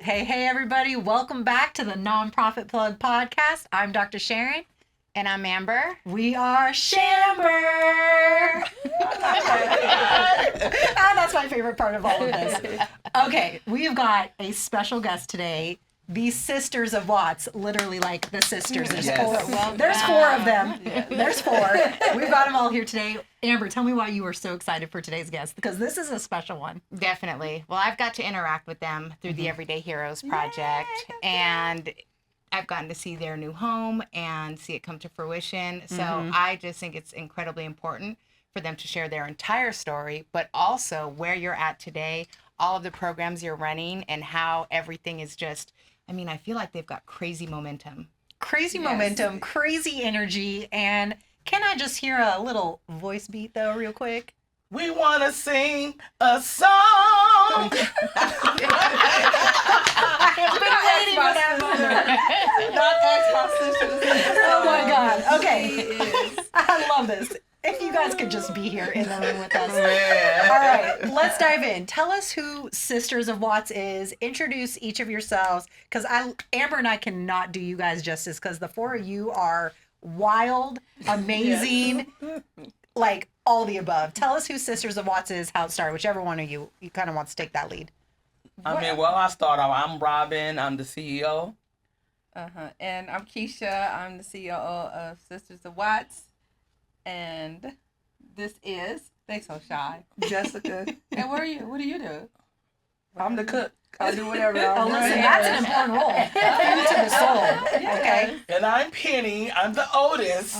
Hey, everybody. Welcome back to the Nonprofit Plug Podcast. I'm Dr. Sharon. And I'm Amber. We are Shamber. That's my favorite part of all of this. Okay, we've got a special guest today. These sisters of Watts, literally like the sisters. There's four of them. Yes. There's four. We've got them all here today. Amber, tell me why you were so excited for today's guest, because this is a special one. Definitely. Well, I've got to interact with them through the Everyday Heroes Project, and I've gotten to see their new home and see it come to fruition. So I just think it's incredibly important for them to share their entire story, but also where you're at today, all of the programs you're running, and how everything is just, I mean, I feel like they've got crazy momentum. Crazy momentum, crazy energy. And can I just hear a little voice beat, though, real quick? We want to sing a song. I've been waiting for that moment. Oh, my God. Okay. I love this. If you guys could just be here in the room with us. Yeah. All right, let's dive in. Tell us who Sisters of Watts is. Introduce each of yourselves, because Amber and I cannot do you guys justice, because the four of you are wild, amazing, like all the above. Tell us who Sisters of Watts is, how it started, whichever one of you kind of wants to take that lead. I start off. I'm Robin. I'm the CEO. And I'm Keisha. I'm the CEO of Sisters of Watts. And this is, they so shy, Jessica. And what do you do? I'm the cook. I do whatever. Oh, listen, that's an important role. Food to the soul. Okay. And I'm Penny. I'm the oldest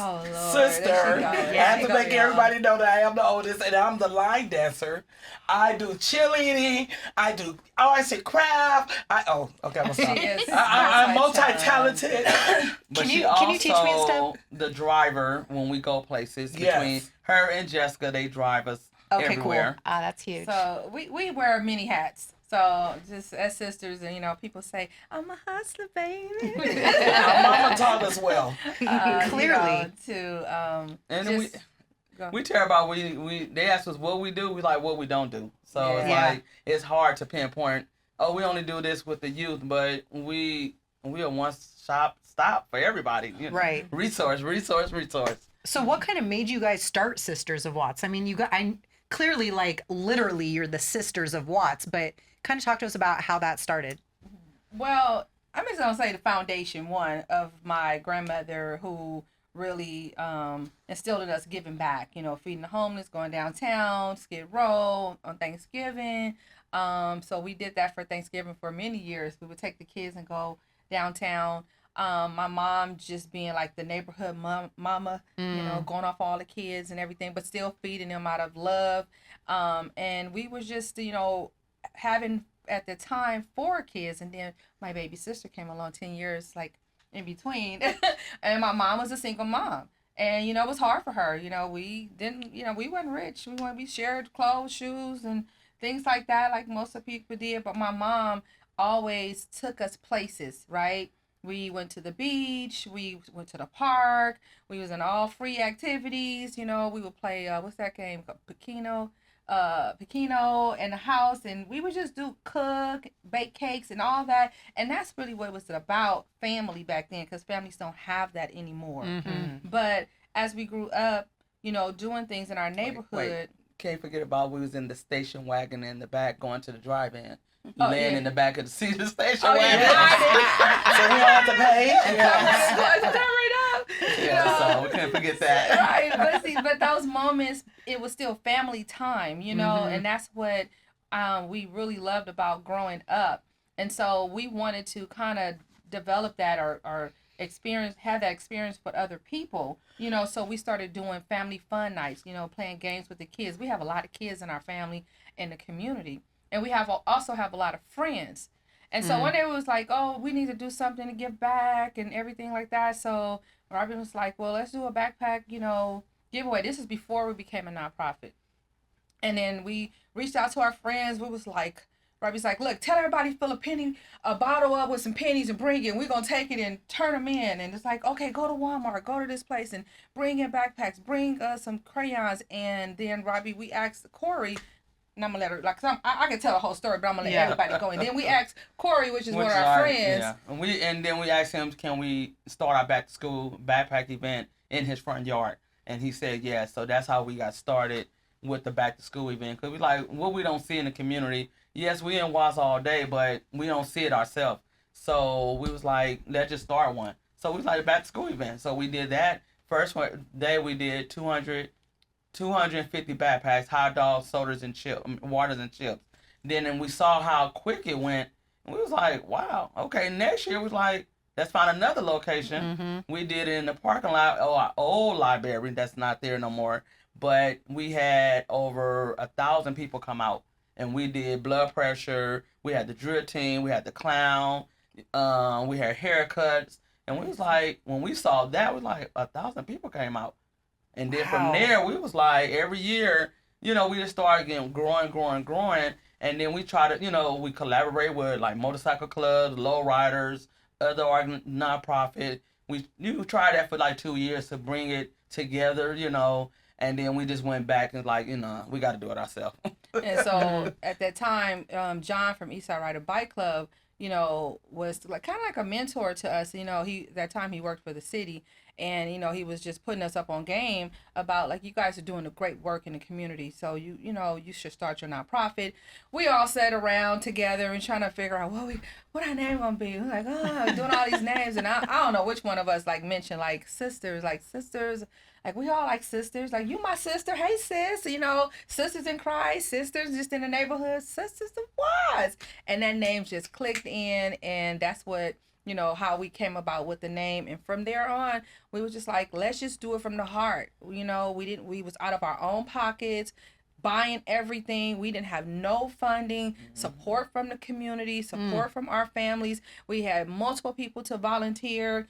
sister. I have to make everybody know that I am the oldest, and I'm the line dancer. I do cheerleading. I say craft. I'm gonna stop. I'm multi-talented. But Can she you teach me a step? The driver when we go places. Between her and Jessica, they drive us everywhere. Cool. Oh, that's huge. So we wear many hats. So just as sisters, and people say, I'm a hustler, baby. Our mama taught us well. Clearly. And we care about they ask us what we do, we like what we don't do. So it's like it's hard to pinpoint, we only do this with the youth, but we are one stop for everybody. Right. Resource. So what kind of made you guys start Sisters of Watts? I mean, clearly, like, literally you're the Sisters of Watts, but kind of talk to us about how that started. Well, I'm just going to say the foundation, one, of my grandmother who really instilled in us giving back, feeding the homeless, going downtown, Skid Row on Thanksgiving. So we did that for Thanksgiving for many years. We would take the kids and go downtown. My mom just being like the neighborhood mama, going off all the kids and everything, but still feeding them out of love. And we were just, having at the time 4 kids, and then my baby sister came along 10 years like in between. And my mom was a single mom. And, it was hard for her. We didn't, we weren't rich. We shared clothes, shoes, and things like that, like most of people did. But my mom always took us places, right? We went to the beach. We went to the park. We was in all free activities. We would play, what's that game? Pekino in the house. And we would just cook, bake cakes and all that. And that's really what it was about, family back then, because families don't have that anymore. Mm-hmm. But as we grew up, doing things in our neighborhood. Wait. Can't forget about we was in the station wagon in the back going to the drive-in. Laying in the back of the seat of the station wagon. So we don't have to pay. So we can't forget that. Right, but those moments, it was still family time, and that's what we really loved about growing up. And so we wanted to kind of develop that or have that experience with other people, so we started doing family fun nights, playing games with the kids. We have a lot of kids in our family in the community. And we also have a lot of friends. And so one day it was like, we need to do something to give back and everything like that. So Robin was like, well, let's do a backpack, giveaway. This is before we became a nonprofit. And then we reached out to our friends. We was like, Robbie's like, look, tell everybody fill a bottle up with some pennies and bring it. And we're going to take it and turn them in. And it's like, okay, go to Walmart, go to this place and bring in backpacks, bring some crayons. And then Robbie, we asked Corey, and I'm gonna let her like. Cause I can tell the whole story, but I'm gonna let everybody go. And then we asked Corey, which is one of our friends. Yeah, and then we asked him, can we start our back to school backpack event in his front yard? And he said yes. So that's how we got started with the back to school event. Cause we like what we don't see in the community. Yes, we in Watts all day, but we don't see it ourselves. So we was like, let's just start one. So we was like a back to school event. So we did that. First day we did 250 backpacks, hot dogs, sodas, and waters and chips. Then we saw how quick it went. And we was like, wow, okay. Next year we was like, let's find another location. We did it in the parking lot of our old library that's not there no more. But we had over 1,000 people come out. And we did blood pressure. We had the drill team. We had the clown. We had haircuts. And we was like, when we saw that, we was like, 1,000 people came out. And then from there, we was like, every year, we just started getting growing. And then we try to, we collaborate with like motorcycle clubs, low riders, other nonprofit. We tried that for like 2 years to bring it together, and then we just went back and like, we got to do it ourselves. And so at that time, John from Eastside Rider Bike Club, was like kind of like a mentor to us. That time he worked for the city, and he was just putting us up on game about like, you guys are doing a great work in the community, so you should start your nonprofit. We all sat around together and trying to figure out what our name gonna be. We're like, doing all these names, and I don't know which one of us like mentioned like sisters. Like, we all like sisters. Like, you my sister. Hey, sis. Sisters in Christ. Sisters just in the neighborhood. Sisters of Watts. And that name just clicked in. And that's what, how we came about with the name. And from there on, we was just like, let's just do it from the heart. We was out of our own pockets, buying everything. We didn't have no funding, support from the community, support from our families. We had multiple people to volunteer.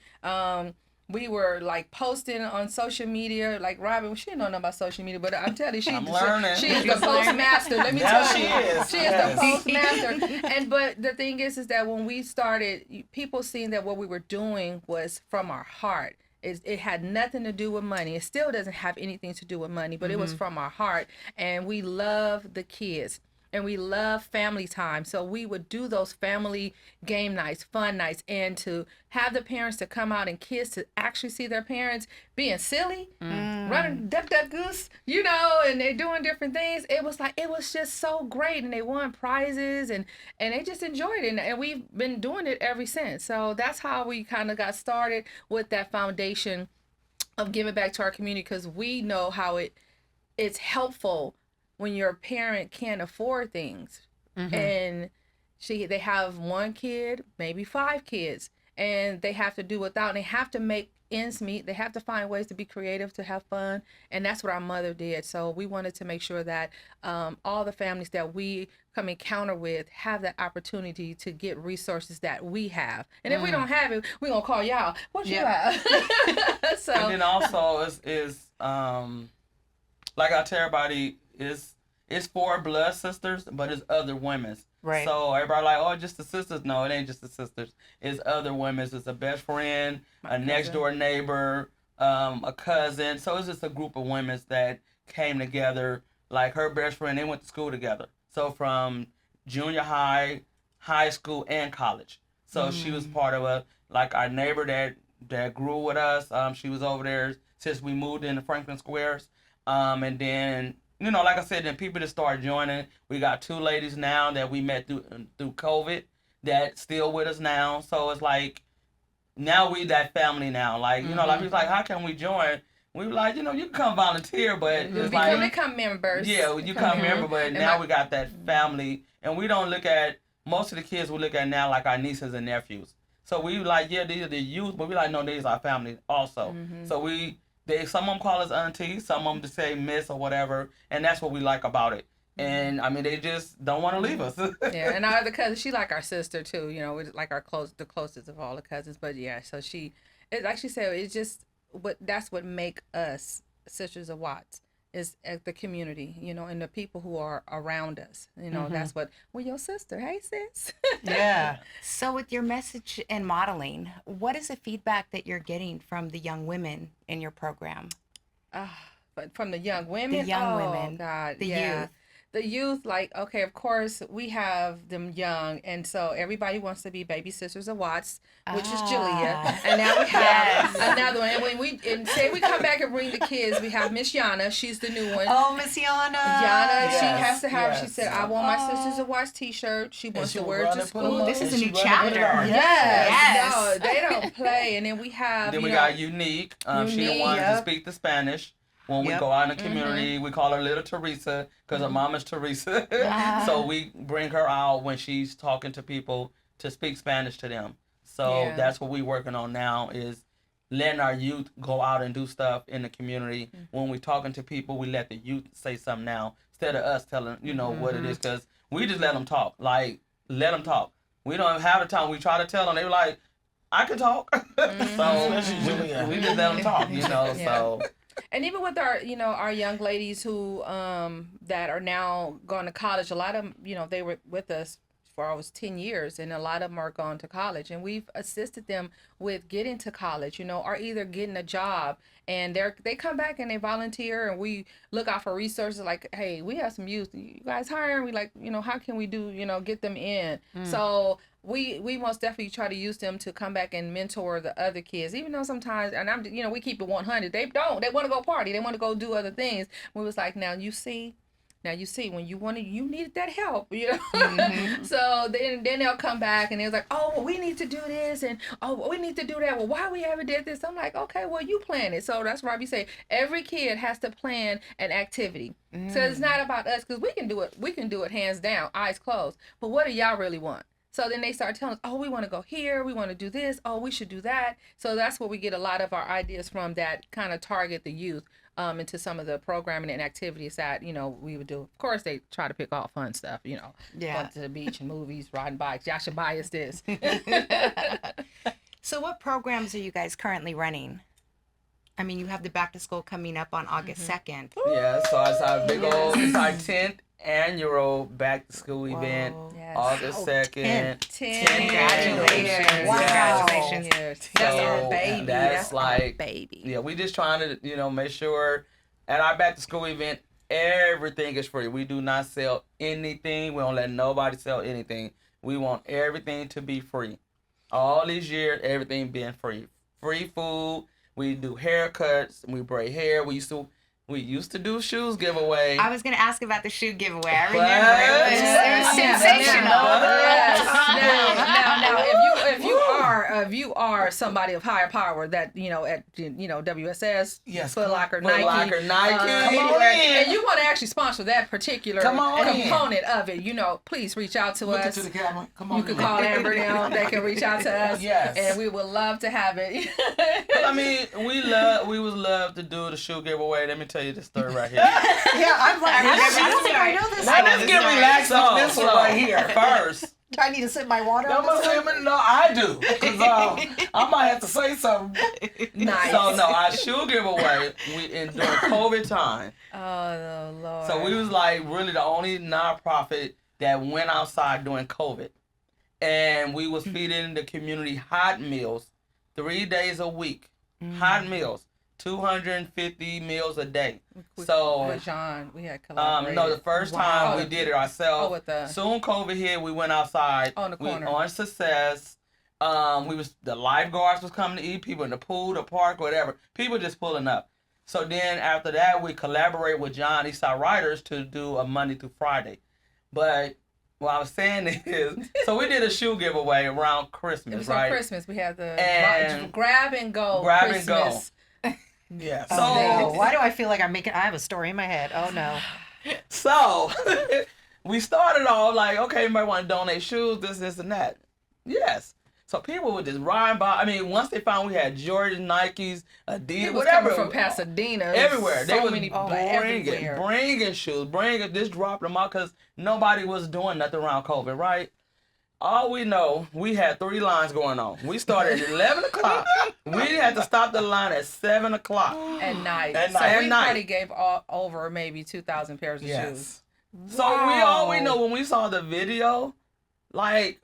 We were like posting on social media, like Robin. She didn't know nothing about social media, but I'm telling you, she is the postmaster. Let me tell you, she is the postmaster. But the thing is that when we started, people seeing that what we were doing was from our heart. It had nothing to do with money. It still doesn't have anything to do with money, but it was from our heart, and we love the kids. And we love family time. So we would do those family game nights, fun nights, and to have the parents to come out and kids to actually see their parents being silly, running duck goose, and they're doing different things. It was just so great, and they won prizes, and they just enjoyed it, and we've been doing it ever since. So that's how we kind of got started with that foundation of giving back to our community, because we know how it's helpful when your parent can't afford things, and they have one kid, maybe 5 kids, and they have to do without, and they have to make ends meet. They have to find ways to be creative, to have fun, and that's what our mother did. So we wanted to make sure that all the families that we come encounter with have that opportunity to get resources that we have. And if we don't have it, we're gonna call y'all. What you have? So, and then also is like I tell everybody, it's for blood sisters, but it's other women's. Right. So everybody like, oh, just the sisters. No, it ain't just the sisters. It's other women's. It's a best friend, a next door neighbor, a cousin. So it's just a group of women that came together. Like her best friend, they went to school together. So from junior high, high school, and college. So she was part of our neighbor that grew with us. She was over there since we moved into Franklin Squares. And then, like I said, then people just started joining. We got 2 ladies now that we met through COVID that still with us now. So it's like, now we that family now. Like, like people like, how can we join? We were like, you can come volunteer, but it's like, become members. Yeah, you come member, but now we got that family. And we don't look at, most of the kids we look at now like our nieces and nephews. So we like, yeah, these are the youth, but we like, no, these are our family also. So some of them call us auntie, some of them just say miss or whatever, and that's what we like about it. And I mean, they just don't want to leave us. Yeah, and our other cousin, she like our sister too. We're like the closest of all the cousins. But yeah, so like she said, it's just that's what make us Sisters of Watts, is the community, and the people who are around us. That's what we're your sister. Hey, sis. Yeah. So with your message and modeling, what is the feedback that you're getting from the young women in your program? But from the young women? The young women. Oh, God. The yeah. youth. the youth, like, okay, of course, we have them young, and so everybody wants to be baby sisters of Watts, which is Julia, and now we have another one. And when say we come back and bring the kids, we have Miss Yana. She's the new one. Oh, Miss Yana. Yana, she has to have. She said, "I want my Sisters of Watts T-shirt." She wants to wear it to school. This is a new chapter. Yes. No, they don't play. And then we have. Then we got Unique. She the one to speak the Spanish. When we go out in the community, we call her Little Teresa because her mom is Teresa. So we bring her out when she's talking to people to speak Spanish to them. So that's what we're working on now is letting our youth go out and do stuff in the community. When we're talking to people, we let the youth say something now instead of us telling, what it is, because we just let them talk. Like, let them talk. We don't have the time. We try to tell them. They were like, I can talk. So we just let them talk, so... And even with our, our young ladies who that are now going to college, a lot of them, they were with us for almost 10 years, and a lot of them are going to college, and we've assisted them with getting to college, or either getting a job, and they come back and they volunteer, and we look out for resources like, hey, we have some youth, you guys hiring? We like, how can we do, get them in? So we most definitely try to use them to come back and mentor the other kids, even though sometimes, and we keep it 100. They want to go party. They want to go do other things. We was like, now you see when you needed that help, So then they'll come back and they're like, oh, well, we need to do this, and oh, we need to do that. Well, why we haven't did this? I'm like, okay, well, you plan it. So that's why we say every kid has to plan an activity. So it's not about us, because we can do it. We can do it hands down, eyes closed. But what do y'all really want? So then they start telling us, oh, we want to go here, we want to do this, oh, we should do that. So that's where we get a lot of our ideas from, that kind of target the youth into some of the programming and activities that, we would do. Of course, they try to pick all fun stuff, going to the beach and movies, riding bikes. Y'all should buy us this. So what programs are you guys currently running? I mean, you have the back to school coming up on August 2nd. Yeah, so it's our big old, it's our 10th annual back to school event, August 2nd. 10. Congratulations. Wow. Congratulations. That's our baby. That's like, our baby. Yeah, we just trying to, make sure at our back to school event, everything is free. We do not sell anything. We don't let nobody sell anything. We want everything to be free. All these years, everything being free. Free food. We do haircuts. We braid hair. We used to do shoes giveaway. I was going to ask about the shoe giveaway. I remember it was sensational. Now, if you are somebody of higher power that at WSS, Foot Locker, Nike, and you want to actually sponsor that particular component of it, please reach out to us. To the camera. Come on. You can call Amber now. They can reach out to us. Yes. And we would love to have it. I mean, we would love to do the shoe giveaway. Let me tell you this story right here. I'm like, I don't think I know this. Let's get relaxed on this one right here first. Do I need to sip my water? No, I do. Because I might have to say something. Nice. So, no, our shoe giveaway, during COVID time. Oh, Lord. So, we was like really the only nonprofit that went outside during COVID. And we was feeding the community hot meals 3 days a week. Hot meals. 250 meals a day. With John, we had collaborated. No, the first time we did it ourselves. Soon COVID hit, we went outside. On the corner. On Success. The lifeguards was coming to eat, people in the pool, the park, whatever. People just pulling up. So then after that, we collaborate with John Eastside Writers to do a Monday through Friday. But what I was saying is, so we did a shoe giveaway around Christmas, it was right? on Christmas. We had the grab and go Christmas. Yeah. So why do I feel like I have a story in my head? Oh no. So we started off like, okay, everybody want to donate shoes, this, and that. Yes. So people would just ride by. I mean, once they found we had Jordan, Nikes, Adidas, whatever. Coming from Pasadena. Everywhere. They was everywhere. bringing shoes, just dropping them out because nobody was doing nothing around COVID, right? All we know, we had 3 lines going on. We started at 11 o'clock. We had to stop the line at 7 o'clock. At night. So we probably gave over maybe 2,000 pairs of shoes. So we know when we saw the video, like,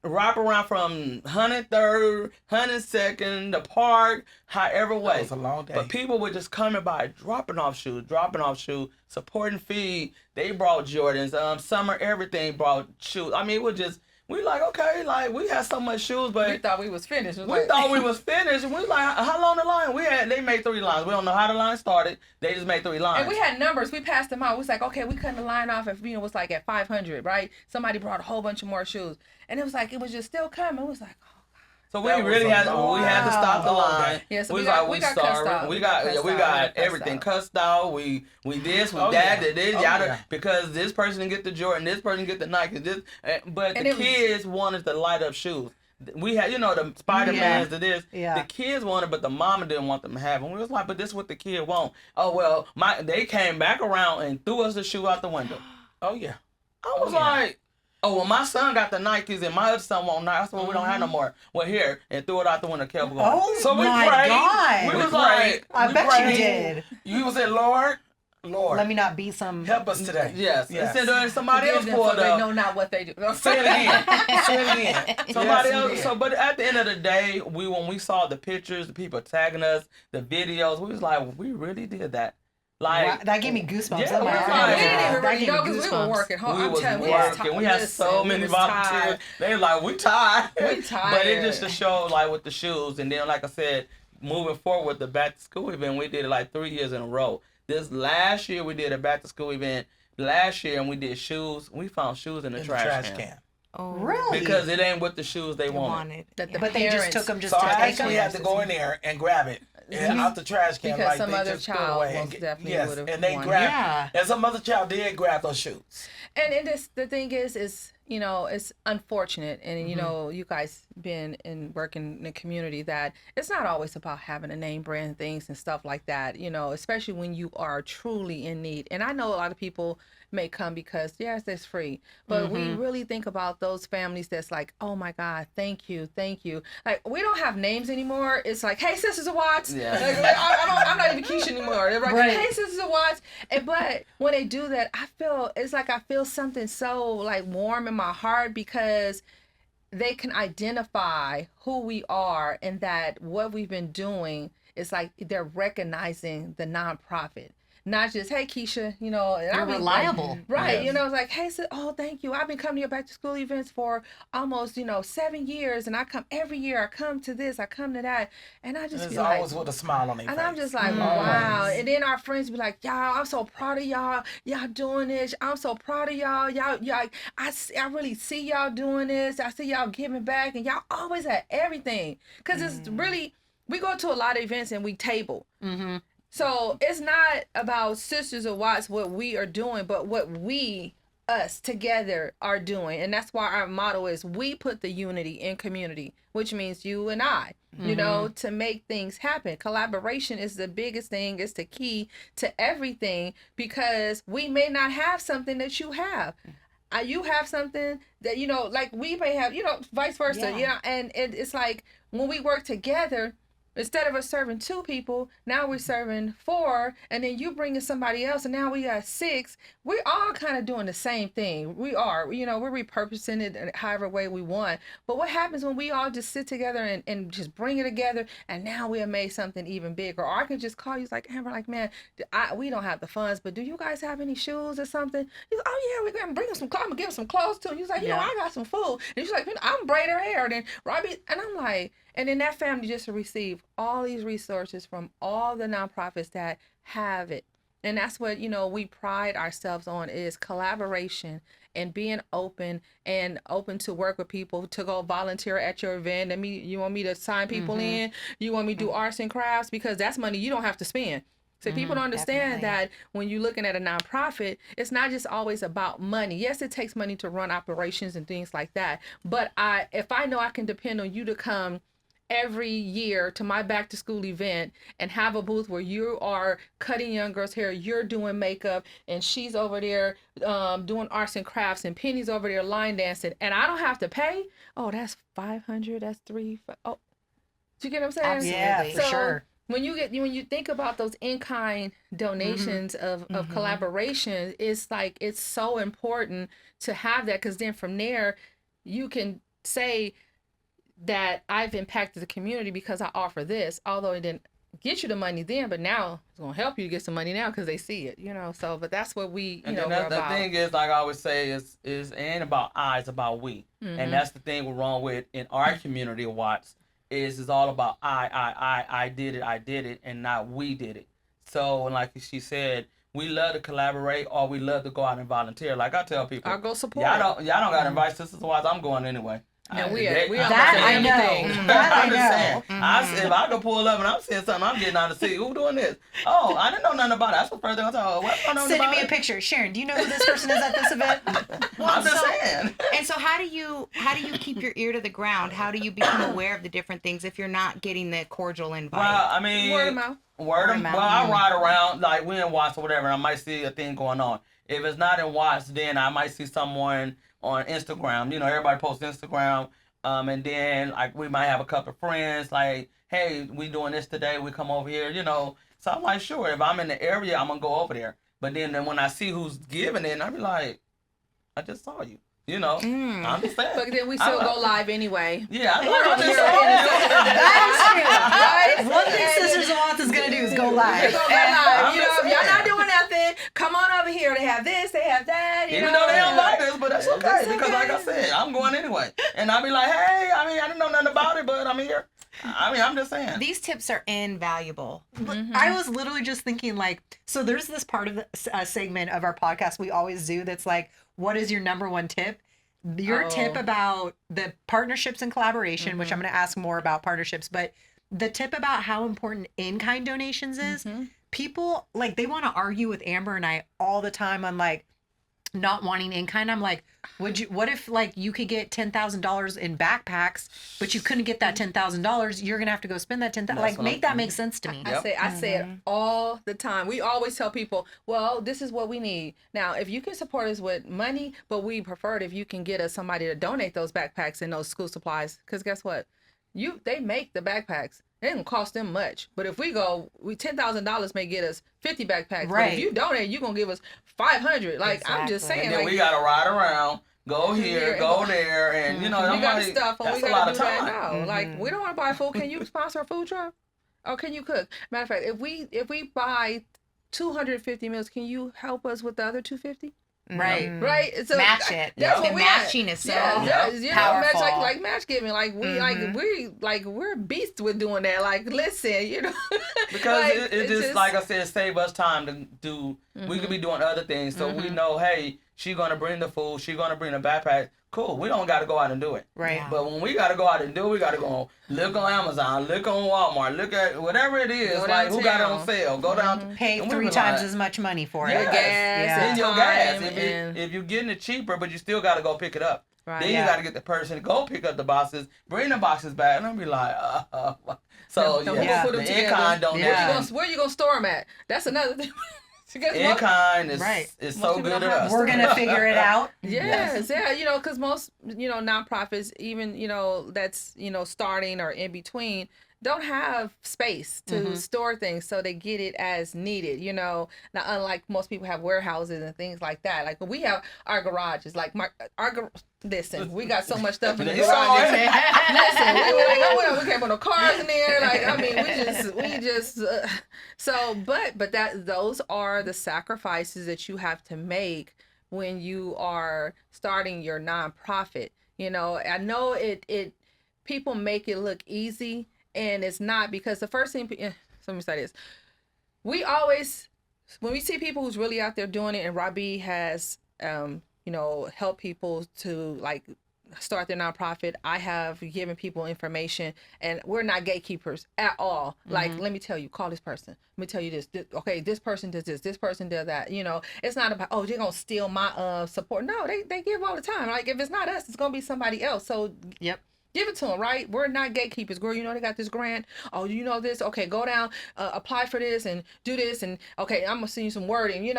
wrap around from 103rd, 102nd, the park, however way. That was a long day. But people were just coming by, dropping off shoes, supporting feed. They brought Jordans. Summer everything brought shoes. I mean, it was just, we like, okay, like we had so much shoes, but We thought we was finished. we thought we was finished. And we was like, how long the line? They made 3 lines. We don't know how the line started. They just made 3 lines. And we had numbers. We passed them out. We was like, okay, we cut the line off if was like at 500, right? Somebody brought a whole bunch of more shoes, and it was like it was just still coming. It was like, oh. So we really had to stop the line. Yeah, so we got sorry. out. We got everything cussed out. We this, we did this, because this person didn't get the Jordan, this person get the Nike, but the kids wanted the light up shoes. We had, the Spider-Mans, the kids wanted, but the mama didn't want them to have them. We was like, but this is what the kid want. Oh, well, they came back around and threw us the shoe out the window. Oh, yeah. I was like, oh, well, my son got the Nikes and my other son won't Nike. I said, well, we don't have no more. Well, here, and threw it out the window, kept going. Oh, so we my prayed. God. We was like, I bet you did. You was at Lord, let me not be some. help us today. Yes. And somebody else pulled They up. know not what they do. Say it again. Somebody Yes, else. So, but at the end of the day, when we saw the pictures, the people tagging us, the videos, we was like, we really did that. Like, wow, that gave me goosebumps. Yeah, Oh my we God. didn't even That really gave me know because we were working hard. we I'm was telling you, working. We had so many volunteers. They were like, we tired. We tired. But it just to show, like, with the shoes. And then, like I said, moving forward with the back to school event, we did it like 3 years in a row. This last year, we did a back to school event. Last year, and we did shoes. We found shoes in the trash can. Oh, Really? Because it ain't what the shoes they wanted. That the But they just took them just So to I take actually them. had to go in there and grab it. And out the trash can, Because like some they other just threw it child away. most definitely yes, would've and they wanted. grabbed. Yeah. And some other child did grab those shoes. And the thing is it's unfortunate, and you guys been in working in the community that it's not always about having a name brand things and stuff like that, especially when you are truly in need. And I know a lot of people may come because yes, it's free, but we really think about those families that's like, oh my God, thank you. Like, we don't have names anymore. It's like, hey, Sisters of Watts. Yeah. Like, I'm not even Keisha anymore. They're like, Right. hey, Sisters of Watts. But when they do that, I feel something so like warm in my heart because they can identify who we are and that what we've been doing is like they're recognizing the nonprofit. Not just, hey, Keisha, and They're reliable. Right. Yes. It's like, hey, oh, thank you. I've been coming to your back to school events for almost, 7 years. And I come every year. I come to this, I come to that. And I just And be it's like, always with a smile on their face. and I'm just like, wow. And then our friends be like, y'all, I'm so proud of y'all. Y'all doing this. I'm so proud of y'all. Y'all, I really see y'all doing this. I see y'all giving back. And y'all always at everything. Because it's really, we go to a lot of events and we table. Mm-hmm. So it's not about Sisters of Watts, what we are doing, but what us together are doing. And that's why our motto is we put the unity in community, which means you and I, to make things happen. Collaboration is the biggest thing, it's the key to everything, because we may not have something that you have. You have something that, like we may have, vice versa, and it's like when we work together, instead of us serving 2 people, now we're serving 4, and then you bringing somebody else, and now we got 6. We're all kind of doing the same thing. We are, we're repurposing it however way we want. But what happens when we all just sit together and just bring it together, and now we have made something even bigger? Or I can just call you, like, Amber, like, man, we don't have the funds, but do you guys have any shoes or something? He's like, oh, yeah, we're going to bring them some clothes. I'm going to give them some clothes, too. And he's like, I got some food. And she's like, I'm braid her hair. And then Robbie, and I'm like, and then that family just received all these resources from all the nonprofits that have it. And that's what, we pride ourselves on, is collaboration and being open to work with people, to go volunteer at your event. And you want me to sign people in? You want me to do arts and crafts? Because that's money you don't have to spend. So people don't understand that when you're looking at a nonprofit, it's not just always about money. Yes, it takes money to run operations and things like that. But if I know I can depend on you to come every year to my back to school event and have a booth where you are cutting young girls' hair, you're doing makeup, and she's over there doing arts and crafts, and Penny's over there line dancing, and I don't have to pay. Oh, that's $500. That's $300. Oh, do you get what I'm saying? Absolutely. Yeah, for sure. When you think about those in-kind donations of collaboration, it's like it's so important to have that, because then from there you can say that I've impacted the community because I offer this, although it didn't get you the money then, but now it's gonna help you to get some money now because they see it, So, but that's what we, And know, then we're the about. thing is, like I always say, is ain't about I, it's about we. And that's the thing we're wrong with in our community of Watts, is it's all about I did it, and not we did it. So, like she said, we love to collaborate, or we love to go out and volunteer. Like I tell people, I'll go support. y'all don't got to invite Sisters of Watts. I'm going anyway. And we that I know. That I I'm just saying. know. If I could pull up and I'm seeing something, I'm getting out to see who doing this. Oh, I didn't know nothing about it. That's the first thing I thought. What I know Sending about me a it? picture. Sharon, do you know who this person is at this event? Well, I'm just saying. And so how do you keep your ear to the ground? How do you become aware of the different things if you're not getting the cordial invite? Well, I mean, Word of mouth. Word of mouth. Well, I ride around, like we in Watts or whatever, and I might see a thing going on. If it's not in Watts, then I might see someone on Instagram. Everybody posts Instagram. And then like we might have a couple of friends like, hey, we doing this today. We come over here, So I'm like, sure. If I'm in the area, I'm gonna go over there. But then when I see who's giving it, I be like, I just saw you. I'm just saying. But then we still go live anyway. Yeah, I That is true. One thing Sisters of Watts is gonna do is go live. Go live. If y'all not doing nothing, come on over here. They have this, they have that. Even though they don't like this, but that's okay because, like I said, I'm going anyway. And I'll be like, hey, I didn't know nothing about it, but I'm here. I'm just saying. These tips are invaluable. I was literally just thinking, so there's this part of the segment of our podcast we always do that's like, what is your number one tip? Your tip about the partnerships and collaboration, which I'm going to ask more about partnerships, but the tip about how important in-kind donations is, people, they want to argue with Amber and I all the time on, not wanting in-kind. I'm like, what if you could get $10,000 in backpacks, but you couldn't get that $10,000? You're gonna have to go spend that $10,000. Make that make sense to me. I say it all the time. We always tell people, well, this is what we need. Now, if you can support us with money, but we prefer it if you can get us somebody to donate those backpacks and those school supplies, because guess what? They make the backpacks. It didn't cost them much. But if we go, $10,000 may get us 50 backpacks. Right. But if you donate, you're going to give us 500. I'm just saying. And then we got to ride around, go here, go there. And, we got the stuff. And we got to do that now. We don't want to buy food. Can you sponsor a food truck? Or can you cook? Matter of fact, if we buy 250 meals, can you help us with the other 250? Right. So match it. That's what matching is so powerful. Match, match giving. We're beasts with doing that. Listen, because it just like I said, save us time to do. We could be doing other things, so we know. Hey, she's gonna bring the food. She's gonna bring the backpack. Cool. We don't got to go out and do it. Right. Yeah. But when we got to go out and do it, we got to go look on Amazon, look on Walmart, look at whatever it is. Who got it on sale? Go down. Pay 3 times as much money for it. Yes. Gas. And your gas. If you're getting it cheaper, but you still got to go pick it up. Right. Then you got to get the person to go pick up the boxes, bring the boxes back, and I'll be like, So, put them the together. in-kind donation. Where you going to store them at? That's another thing. In-kind is so good to us. We're going to figure it out. Yes. Because most, nonprofits, even, that's, starting or in between, don't have space to store things, so they get it as needed, Now, unlike most people have warehouses and things like that. We have our garages, listen, we got so much stuff in the garage. Listen, we can't put no cars in there. We just. But those are the sacrifices that you have to make when you are starting your nonprofit. I know it. People make it look easy. And it's not, because the first thing, let me say this. We always, when we see people who's really out there doing it, and Robbie has, helped people to start their nonprofit. I have given people information, and we're not gatekeepers at all. Let me tell you, call this person. Let me tell you this. Okay, this person does this person does that. It's not about, they're going to steal my support. No, they give all the time. If it's not us, it's going to be somebody else. So, yep. Give it to them, right? We're not gatekeepers. Girl, they got this grant. Oh, this. Okay, go down, apply for this and do this. And, okay, I'm going to send you some wording.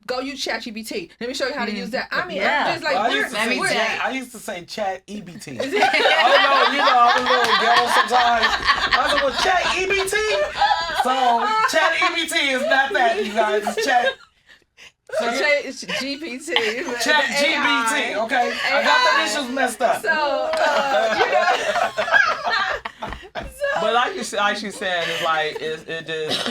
Go use ChatGPT. Let me show you how to use that. I'm just I used to say Chat EBT. I was a little ghetto sometimes. I was like, Chat EBT? So, Chat EBT is not that, you guys. It's Chat It's GPT. Chat GPT, okay? I got the initials messed up. So, But like she said, it's like it just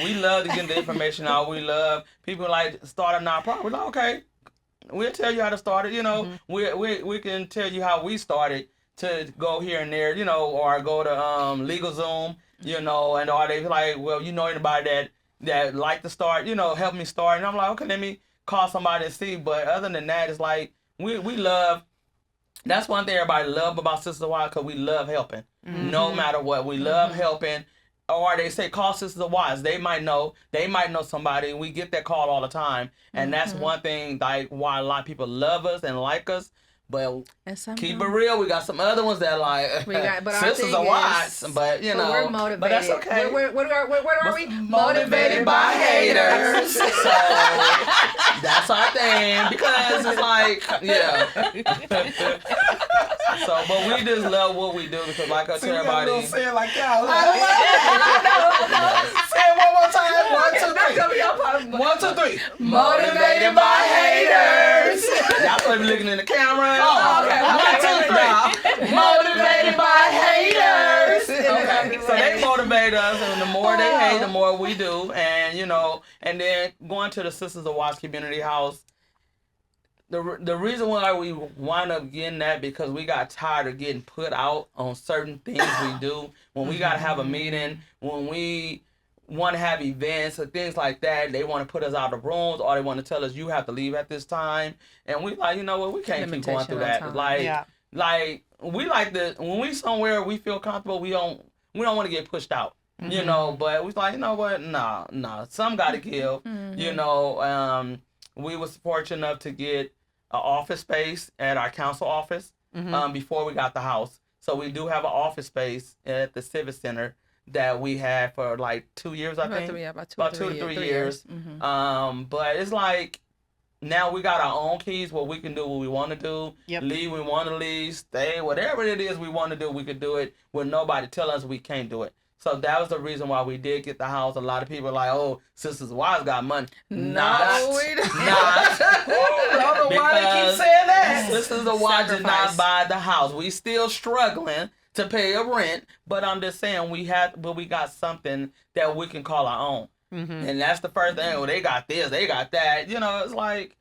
we love to get the information out. We love people like start a nonprofit. We're like, okay, we'll tell you how to start it. You know, we can tell you how we started to go here and there. You know, or go to LegalZoom. You know, and or they like, well, you know anybody that like to start. You know, help me start. And I'm like, okay, let me call somebody and see. But other than that, it's like we love. That's one thing everybody love about Sisters of Wives, because we love helping. No matter what. We love helping. Or they say call Sisters of Wives. They might know somebody. We get that call all the time. And that's one thing like why a lot of people love us and like us. But keep it real, we got some other ones that like Sisters of Wives. But you know, we're motivated. But that's okay. What are we? Motivated by haters. So that's our thing, because it's like, yeah. So, but we just love what we do, because like I tell everybody. Say it like y'all. Say it one more time. 1, 2, 3. 1, 2, 3. Motivated by haters. Y'all supposed to be looking in the camera. Oh, okay. 1, 2, 3. Motivated by haters. Okay. So they motivate us, and the more they hate, the more we do. And you know, and then going to the Sisters of Wives Community House. The reason why we wind up getting that, because we got tired of getting put out on certain things we do. When we got to have a meeting, when we want to have events or things like that, they want to put us out of rooms, or they want to tell us you have to leave at this time. And we like, you know what, we can't keep going through that. Like we like the, when we somewhere we feel comfortable, we don't want to get pushed out. You know, but we like, you know what, nah, some got to give. You know, we was fortunate enough to get an office space at our council office before we got the house. So we do have an office space at the Civic Center that we had for like 2 years, I think. About 2 to 3 years. But it's like, now we got our own keys where we can do what we want to do. Leave, we want to leave, stay, whatever it is we want to do, we could do it with nobody telling us we can't do it. So that was the reason why we did get the house. A lot of people are like, oh, Sisters of Wives got money. We don't. I don't know why they keep saying that. Sisters of Wives did not buy the house. We still struggling to pay a rent, but I'm just saying we got something that we can call our own. And that's the first thing. Well, they got this, they got that. You know, it's like,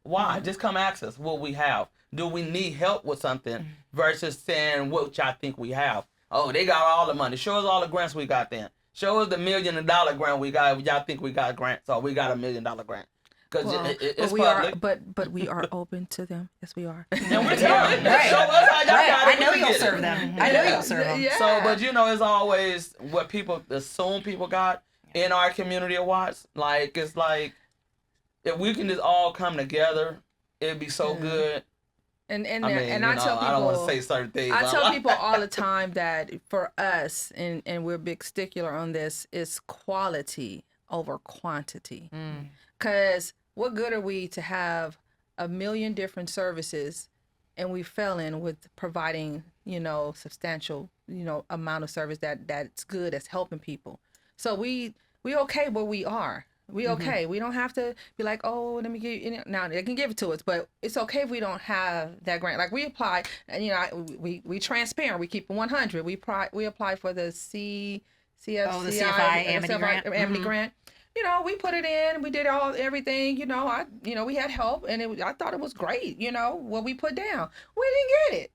why? Just come ask us what we have. Do we need help with something versus saying what y'all think we have? Oh, they got all the money. Show us all the grants we got then. Show us the $1 million grant we got. Y'all think we got grants? So we got $1 million grant. Because it's public. But we are open to them. Yes, we are. And we're telling them. Show us how y'all got it. I know you'll serve them. I know you'll serve them. Yeah. So, but you know, it's always what people assume people got in our community of Watts. Like, it's like, if we can just all come together, it'd be so good. And I mean, I tell people, I don't want to say certain things. I tell people all the time that for us, and we're big stickler on this, is quality over quantity. Because what good are we to have a million different services, and we fell in with providing, you know, substantial, you know, amount of service that's good, that's helping people. So we okay where we are. We okay. We don't have to be like, oh, let me give you. Now they can give it to us, but it's okay if we don't have that grant. Like we apply, and you know, we transparent. We keep it 100. We apply for the CFI Amity grant. You know, we put it in. We did everything. You know, we had help, and I thought it was great. You know, what we put down, we didn't get it.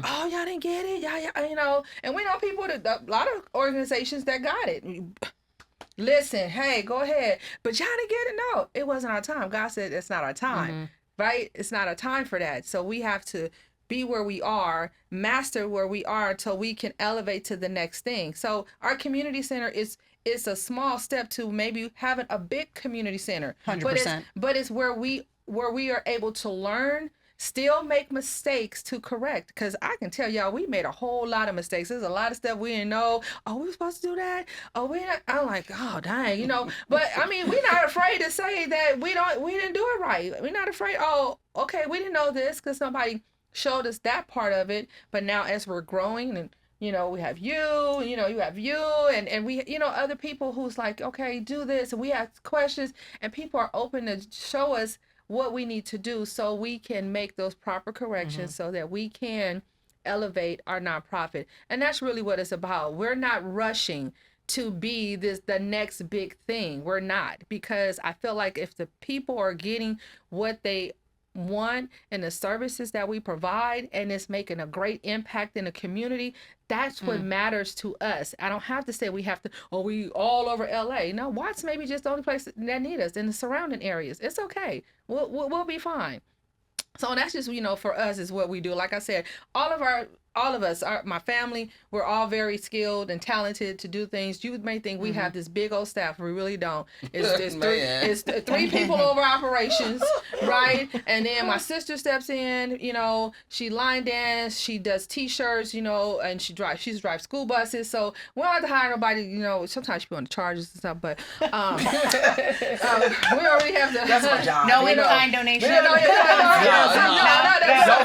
Oh, y'all didn't get it. Yeah, you know, and we know people a lot of organizations that got it. Listen, hey, go ahead. But y'all didn't get it? No, it wasn't our time. God said it's not our time, right? It's not our time for that. So we have to be where we are, master where we are until we can elevate to the next thing. So our community center is a small step to maybe having a big community center. 100%. But it's where we are able to learn, still make mistakes to correct. Because I can tell y'all, we made a whole lot of mistakes. There's a lot of stuff we didn't know. Oh, we were supposed to do that? Oh, we not. I'm like, oh, dang, you know. But, I mean, we're not afraid to say that we didn't do it right. We're not afraid, oh, okay, we didn't know this because somebody showed us that part of it. But now as we're growing and you know, we have you, you know, you have you, and we, you know, other people who's like, okay, do this, and we ask questions, and people are open to show us what we need to do so we can make those proper corrections so that we can elevate our nonprofit. And that's really what it's about. We're not rushing to be the next big thing. We're not, because I feel like if the people are getting what they want and the services that we provide, and it's making a great impact in the community, that's what matters to us. I don't have to say we have to, oh, we all over LA. No, Watts maybe just the only place that need us in the surrounding areas. It's okay. We'll be fine. So that's just, you know, for us is what we do. Like I said, all of us, my family, we're all very skilled and talented to do things. You may think we have this big old staff. We really don't. It's three people over operations, right? And then my sister steps in, you know, she line dance, she does T-shirts, you know, and she drives school buses. So we don't have to hire nobody, you know, sometimes she be on the charges and stuff, but we already have to. That's my job. No in-kind donation. Don't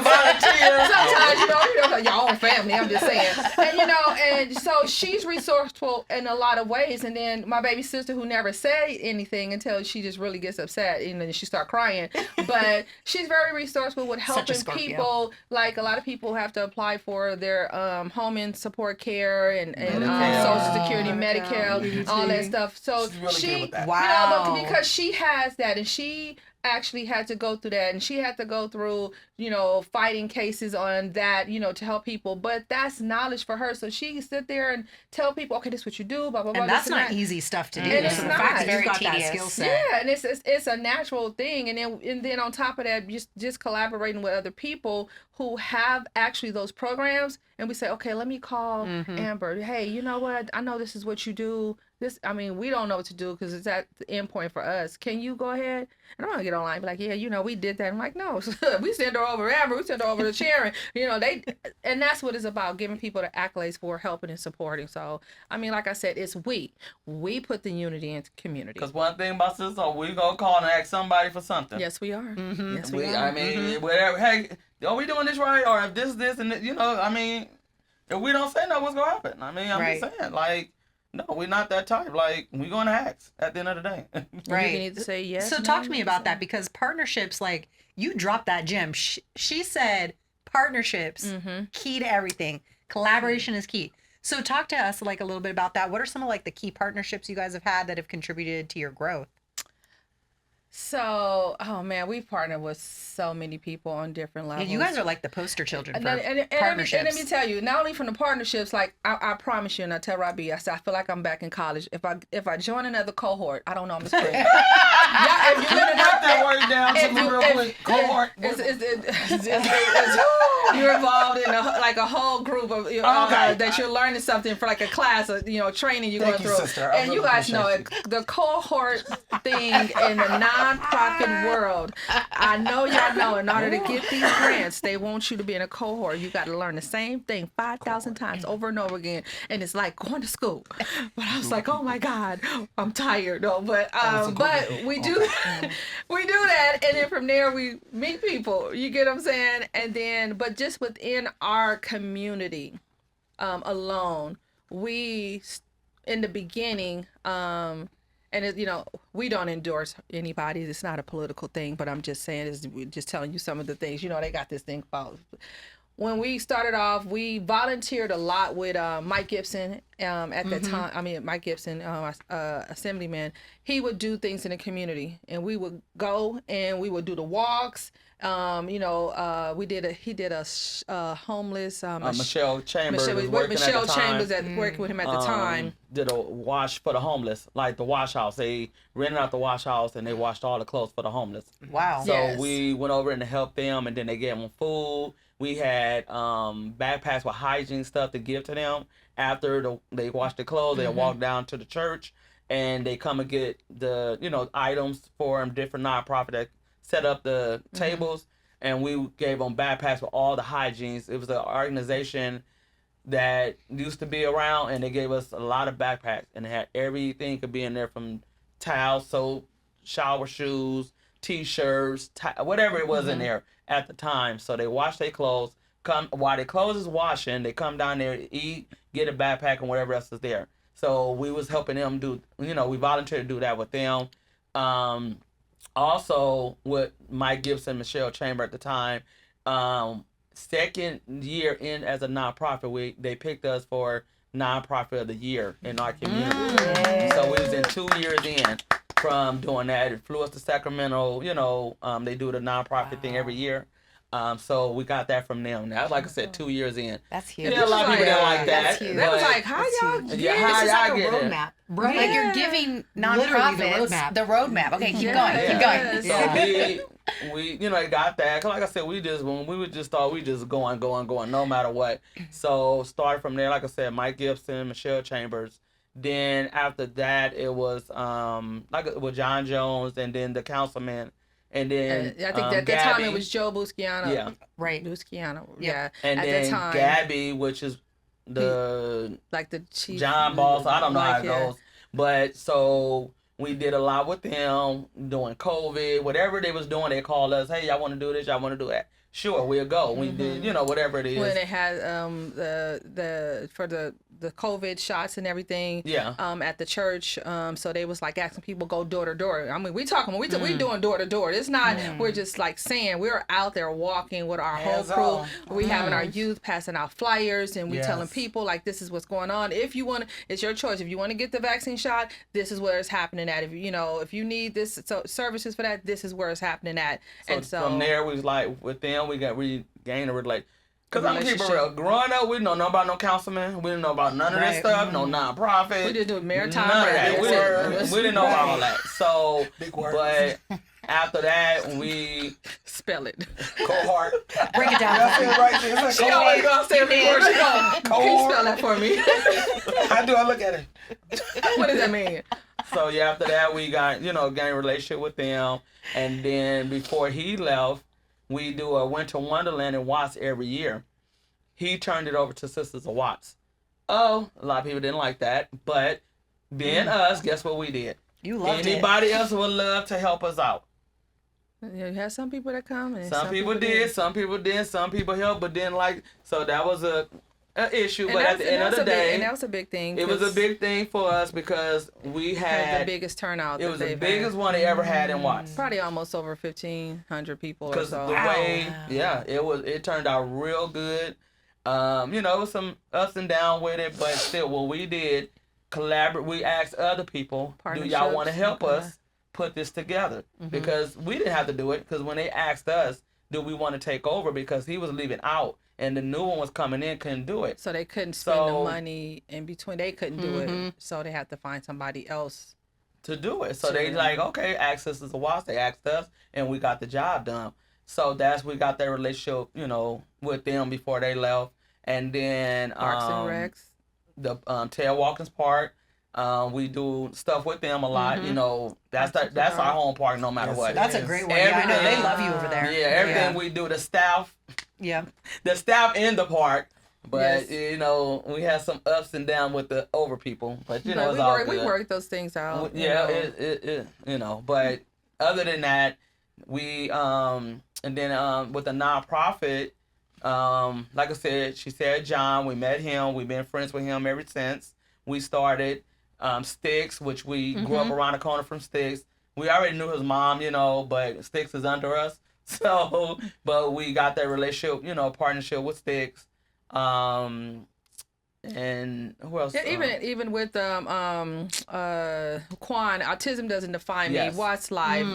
volunteer. Sometimes, you know, your own family, I'm just saying. And, you know, and so she's resourceful in a lot of ways. And then my baby sister, who never say anything until she just really gets upset and then she start crying. But she's very resourceful with helping people. Like a lot of people have to apply for their home and support care and Social Security, Medicare, all that stuff. So really good with that. Wow. You know, because she has that, and she actually had to go through that, and she had to go through, you know, fighting cases on that, you know, to help people. But that's knowledge for her, so she can sit there and tell people, okay, this is what you do, blah blah blah. And that's not easy stuff to do. And it's so not. the fact that Very you've got tedious. that skill set. Yeah, and it's a natural thing, and then on top of that, just collaborating with other people who have actually those programs, and we say, okay, let me call Amber. Hey, you know what? I know this is what you do. I mean, we don't know what to do because it's at the end point for us. Can you go ahead? And I'm gonna get online and be like, yeah, you know, we did that. I'm like, no, we send her over to Amber, we send her over to Sharon. You know, and that's what it's about, giving people the accolades for helping and supporting. So, I mean, like I said, it's we put the unity into community. Because one thing about sister, we gonna call and ask somebody for something. Yes, we are. Yes, we are. I mean, whatever. Hey, are we doing this right? Or if this, and you know, I mean, if we don't say no, what's gonna happen? I mean, I'm just saying, like. No, we're not that type. Like, we're going to ask at the end of the day. Right. You need to say yes. So talk to me about that, because partnerships, like, you dropped that gem. She said partnerships, key to everything. Collaboration is key. So talk to us, like, a little bit about that. What are some of, like, the key partnerships you guys have had that have contributed to your growth? So, oh man, we've partnered with so many people on different levels. Yeah, you guys are like the poster children for and partnerships. Let me tell you, not only from the partnerships, like I promise you, and I tell Robbie, I said, I feel like I'm back in college. If I join another cohort, I don't know, I'm a spring. Yeah, if you Break that word down to me real quick. Cohort. You're involved in a whole group of that you're learning something for, like a class, or, you know, training you're going through. Sister. And you guys know it, the cohort thing in the non-profit world. I know y'all know, in order to get these grants, they want you to be in a cohort. You got to learn the same thing 5,000 times over and over again, and it's like going to school. But I was like, oh my God, I'm tired. No, but we do we do that, and then from there we meet people. You get what I'm saying? And then, but just within our community alone, we in the beginning. And it, you know, we don't endorse anybody. It's not a political thing, but I'm just saying, we're just telling you some of the things. You know, they got this thing about. When we started off, we volunteered a lot with Mike Gibson at that time. I mean, Mike Gibson, assemblyman. He would do things in the community, and we would go and we would do the walks. You know, he did a homeless. Michelle Chambers was working Michelle at the time. Chambers working with him at the time. Did a wash for the homeless, like the wash house. They rented out the wash house and they washed all the clothes for the homeless. Wow. So we went over and helped them, and then they gave them food. We had backpacks with hygiene stuff to give to them after they washed their clothes. They walk down to the church and they come and get the items for different nonprofit that set up the tables, and we gave them backpacks with all the hygienes. It was an organization that used to be around, and they gave us a lot of backpacks, and it had everything could be in there, from towels, soap, shower shoes, T-shirts, whatever it was in there at the time. So they washed their clothes, come while they closes washing, they come down there, eat, get a backpack and whatever else is there. So we was helping them do, we volunteered to do that with them. Also with Mike Gibson, Michelle Chamber at the time, second year in as a nonprofit, they picked us for nonprofit of the year in our community. So we was in 2 years in from doing that. It flew us to Sacramento. They do the nonprofit thing every year. So we got that from them. That was, like I said, 2 years in. That's huge. Yeah, a lot of people didn't like that. That's huge. That was like, how y'all huge. get how This is y'all like a get it? roadmap. Right. Like you're giving Literally nonprofits the the roadmap. Okay, keep going. Keep Yes. going. So we got that. 'Cause like I said, we just thought we just going, no matter what. So started from there. Like I said, Mike Gibson, Michelle Chambers. Then after that, it was with John Jones, and then the councilman, and then I think at that time it was Joe Busciano. Yeah. Right. Busciano. Yep. Yeah. and at then that time, Gabby, which is the like the chief John Boss. I don't know how it yeah. goes, but so we did a lot with them during COVID. Whatever they was doing, they called us. Hey, y'all want to do this? Y'all want to do that? Sure, we'll go. We did, whatever it is. When they had for the COVID shots and everything. Yeah. At the church. So they was like asking people go door to door. I mean, we doing door to door. It's not we're just like saying we're out there walking with our whole Hands crew. on. We having our youth passing out flyers and we Yes. telling people like this is what's going on. If you want, it's your choice. If you want to get the vaccine shot, this is where it's happening at. If you need this services for that, this is where it's happening at. So from there, we was like with them, we gained a relationship. Because I'm keeping real. Growing up, we didn't know about no councilman. We didn't know about none of this stuff. No nonprofit. We didn't do maritime. None of that. Big words. We didn't know about all that. So, Big words. but after that, we Spell it. Cohort. Break it down. That's it right there. It's She like always gonna say every word. She gonna can you spell that for me? How do I look at it? What does that mean? So yeah, after that we got gained a relationship with them, and then before he left, we do a Winter Wonderland in Watts every year. He turned it over to Sisters of Watts. Oh, a lot of people didn't like that, but being us, guess what we did? You loved Anybody else would love to help us out. Yeah, you had some people that come and Some people did, some people didn't, some people helped, but didn't like. So that was a issue. But at the end of the day, and that was a big thing. it was a big thing for us because we had the had biggest turnout. it was the biggest one they ever had in Watts. Probably almost over 1,500 people or Because so. the way, it turned out real good. It was some ups and downs with it, but still, what we did, we asked other people, do y'all want to help us put this together? Because we didn't have to do it, because when they asked us, do we want to take over, because he was leaving out, and the new one was coming in, couldn't do it. So they couldn't spend the money in between. They couldn't do it, so they had to find somebody else to do it. So they like, okay, ask Sisters of Watts. They asked us, and we got the job done. So we got that relationship, with them before they left. And then Parks and Recs. The Ted Watkins Park. We do stuff with them a lot. That's our home park no matter what. That's a great one. Yeah, I know they love you over there. Yeah, everything we do, the staff in the park. But we had some ups and downs with the over people. But it's all good. We worked those things out. But other than that, we and then with the nonprofit, like I said, she said John, we met him, we've been friends with him ever since. We started Sticks, which we grew up around the corner from Sticks. We already knew his mom, but Sticks is under us. So, but we got that relationship, partnership with Sticks. And who else? Yeah, even with Quan, autism doesn't define me. Watts Life,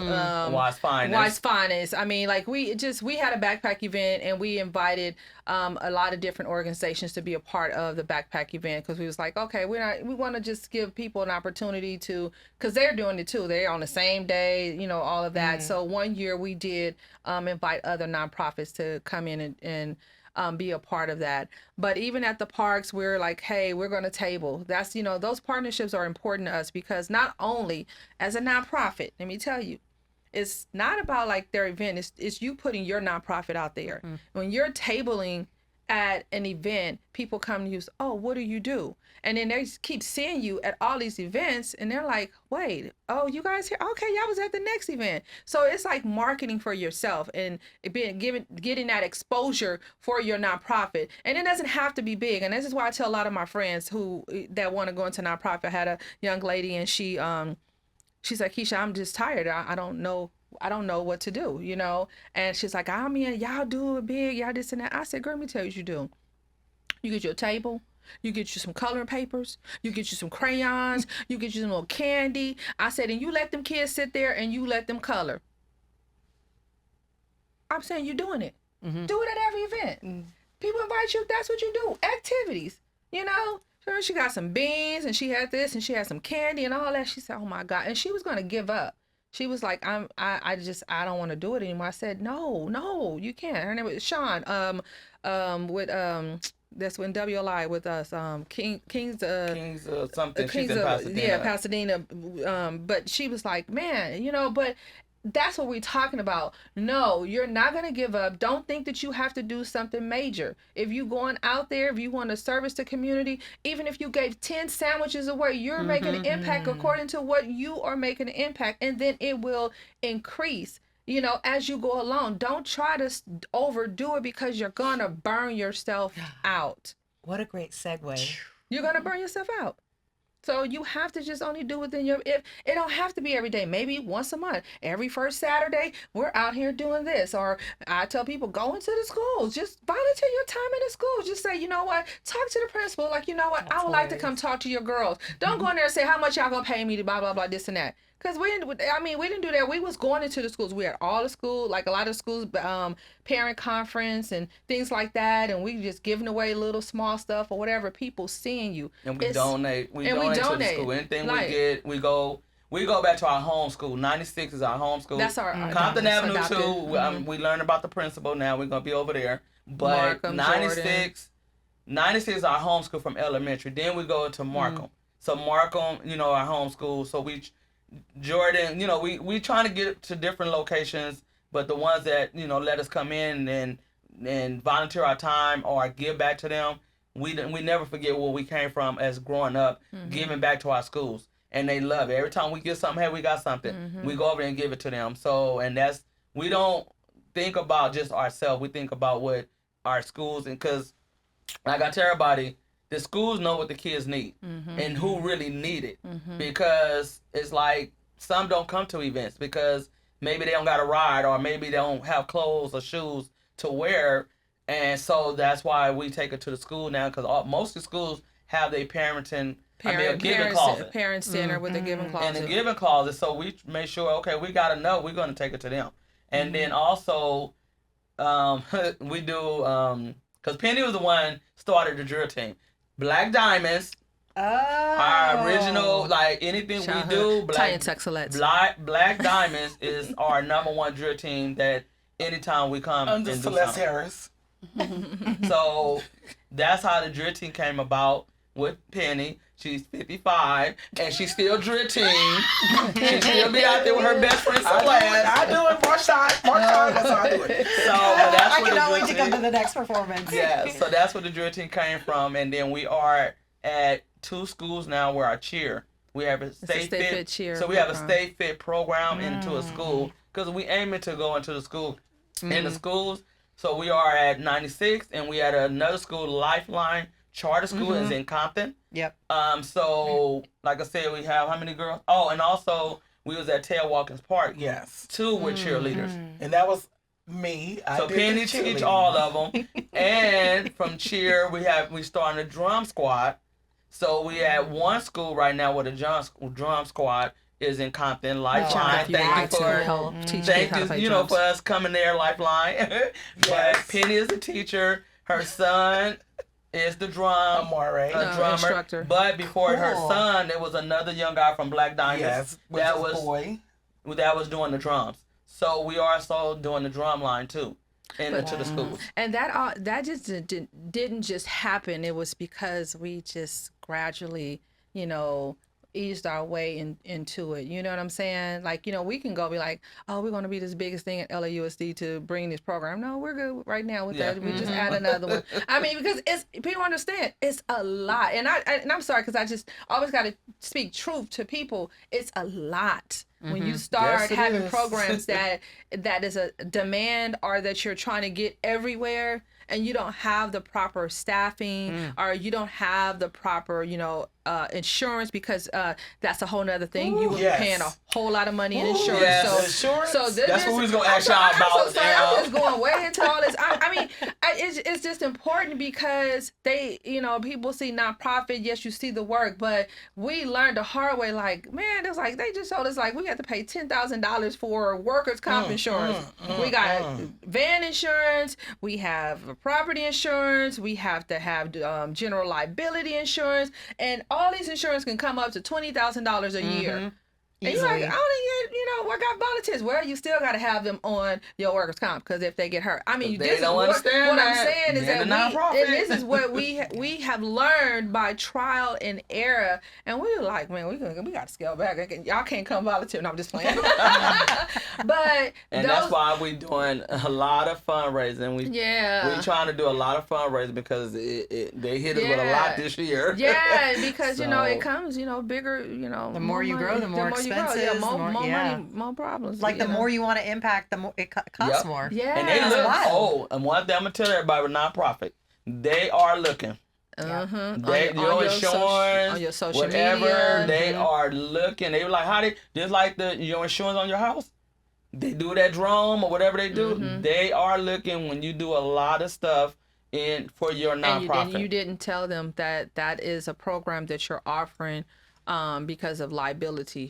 Watts Finest. Watts Finest. I mean, like we had a backpack event, and we invited a lot of different organizations to be a part of the backpack event, because we was like, okay, we want to just give people an opportunity to, because they're doing it too. They're on the same day, all of that. So one year we did invite other nonprofits to come in and be a part of that. But even at the parks, we're like, hey, we're going to table. That's, those partnerships are important to us, because not only as a nonprofit, let me tell you, it's not about like their event. It's you putting your nonprofit out there. When you're tabling at an event, people come to you, oh, what do you do? And then they keep seeing you at all these events, and they're like, wait, oh, you guys here? Okay, y'all was at the next event. So it's like marketing for yourself and getting that exposure for your nonprofit. And it doesn't have to be big. And this is why I tell a lot of my friends that want to go into nonprofit. I had a young lady, and she's like, Keisha, I'm just tired. I don't know what to do, you know? And she's like, I mean, y'all do it big, y'all this and that. I said, girl, let me tell you what you do. You get your table, you get you some coloring papers, you get you some crayons, you get you some little candy. I said, and you let them kids sit there and you let them color. I'm saying you're doing it. Mm-hmm. Do it at every event. Mm-hmm. People invite you, that's what you do. Activities, you know? Sure, she got some beans and she had this and she had some candy and all that. She said, oh my God. And she was going to give up. She was like, I don't want to do it anymore. I said, no, you can't. Her name was Sean. That's when WLI with us. Kings something. She's in Pasadena. Yeah, Pasadena. But she was like, man, you know, but that's what we're talking about. No, you're not going to give up. Don't think that you have to do something major. If you going out there, if you want to service the community, even if you gave 10 sandwiches away, you're making an impact according to what you are making an impact. And then it will increase, you know, as you go along. Don't try to overdo it because you're going to burn yourself out. What a great segue. You're going to burn yourself out. So you have to just only do within it don't have to be every day, maybe once a month. Every first Saturday, we're out here doing this. Or I tell people, go into the schools, just volunteer your time in the schools. Just say, you know what, talk to the principal. Like, you know what, I would like to come talk to your girls. Don't go in there and say, how much y'all gonna pay me to blah, blah, blah, this and that. Because we didn't do that. We was going into the schools. We had all the schools, like a lot of schools, parent conference and things like that. And we just giving away little small stuff or whatever. People seeing you. And we donate. We donate to the school. Anything we get, we go back to our home school. 96 is our home school. That's our Compton Avenue too. We learned about the principal now. We're going to be over there. But Markham, 96 is our home school from elementary. Then we go to Markham. So Markham, you know, our home school. So Jordan, you know, we trying to get to different locations, but the ones that, you know, let us come in and volunteer our time or give back to them, we never forget where we came from as growing up, giving back to our schools, and they love it. Every time we get something, hey, we got something, we go over there and give it to them. So, and we don't think about just ourselves. We think about what our schools, and because like I tell everybody, the schools know what the kids need and who really need it, because it's like some don't come to events because maybe they don't got a ride or maybe they don't have clothes or shoes to wear. And so that's why we take it to the school now, because most of the schools have their a giving closet. Parent center with a giving closet. And a giving closet. So we make sure, okay, we got to know, we're going to take it to them. And then also we do, because Penny was the one started the drill team. Black Diamonds, our original, like anything we do, Black Diamonds is our number one drill team that anytime we come under and do Celeste something. Harris. So that's how the drill team came about with Penny. She's 55 and she still drill team. She still be out there with her best friend Celeste. I do it. More shot. That's how I do it. So that's I cannot wait to come to the next performance. Yeah, so that's where the drill team came from. And then we are at 2 schools now where our cheer. We have a Stay Fit cheer. So we have a Stay Fit program into a school because we aiming to go into the school in the schools. So we are at 96 and we at another school, Lifeline Charter School is in Compton. Yep. So like I said, we have how many girls? Oh, and also we was at Tail Watkins Park. Yes. 2 were cheerleaders. And that was me. So Penny teach all of them. And from cheer, we started a drum squad. So we at one school right now where the drum squad is in Compton. Lifeline. Thank you for us coming there, Lifeline. Yes. But Penny is the teacher. Her son is the drummer. Instructor. But before her son, there was another young guy from Black Diamonds. Yes, that was doing the drums. So we are also doing the drum line too, into the schools. And that just didn't just happen. It was because we just gradually, you know, eased our way into it. You know what I'm saying? Like, you know, we can go be like, oh, we're going to be this biggest thing at LAUSD to bring this program. No, we're good right now with that. We just add another one. I mean, because people understand it's a lot. And I'm sorry, because I just always got to speak truth to people. It's a lot. When you start having programs that is a demand or that you're trying to get everywhere and you don't have the proper staffing or you don't have the proper, you know, insurance, because that's a whole nother thing. You will be paying a whole lot of money in insurance. Yes. So that's what we was gonna ask y'all about. I'm so sorry, I'm just going way into all this. I mean, it's just important because people see nonprofit. Yes, you see the work, but we learned the hard way. Like, man, it's like they just told us like we have to pay $10,000 for workers' comp insurance. We got van insurance. We have property insurance. We have to have general liability insurance, and all these insurance can come up to $20,000 a year. And you're like, I only get, I got volunteers. Well, you still got to have them on your workers' comp, because if they get hurt. I mean, they don't understand what I'm saying is that this is what we have learned by trial and error. And we were like, man, we got to scale back. Y'all can't come volunteer. No, I'm just playing. That's why we doing a lot of fundraising. We trying to do a lot of fundraising because they hit us with a lot this year. Yeah, because, it comes, bigger, the more you grow, the more expensive. More money, more problems. Like the more you want to impact, the more it costs more. Yeah. And they look, and one thing I'm going to tell everybody with nonprofit, they are looking. Your insurance, on your social whatever, media. They are looking. They were like, just like your insurance on your house. They do that drum or whatever they do. They are looking when you do a lot of stuff for your nonprofit. And you didn't tell them that is a program that you're offering because of liability,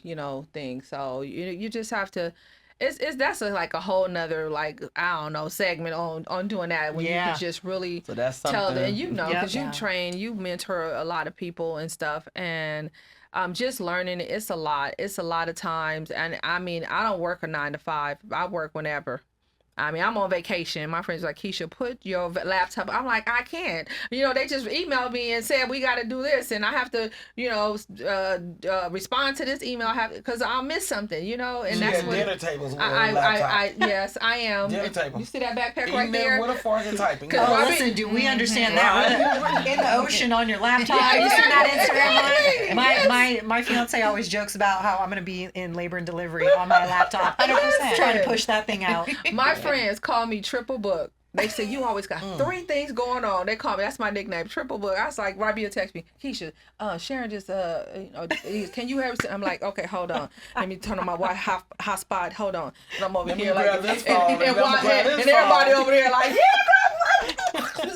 thing. So you just have to. That's like a whole nother segment on doing that when you can just really tell them, and because you train, you mentor a lot of people and stuff, and just learning it's a lot of times. And I mean, I don't work a 9 to 5. I work whenever. I mean, I'm on vacation. My friends are like, Keisha, put your laptop. I'm like, I can't. They just emailed me and said, we got to do this. And I have to, respond to this email because I'll miss something, And that's what dinner tables with yes, I am. Dinner table. You see that backpack Email right there? with a fork and typing. Listen, do we understand that? In the ocean on your laptop. You see that Instagram? My fiance always jokes about how I'm going to be in labor and delivery on my laptop. 100%. Trying to push that thing out. My friends call me Triple Book. They say, you always got 3 things going on. They call me, that's my nickname, Triple Book. I was like, Rabia text me, Keisha, Sharon just, can you have, I'm like, okay, hold on. Let me turn on my hotspot. Hold on. And I'm over here like, and everybody over there like, yeah,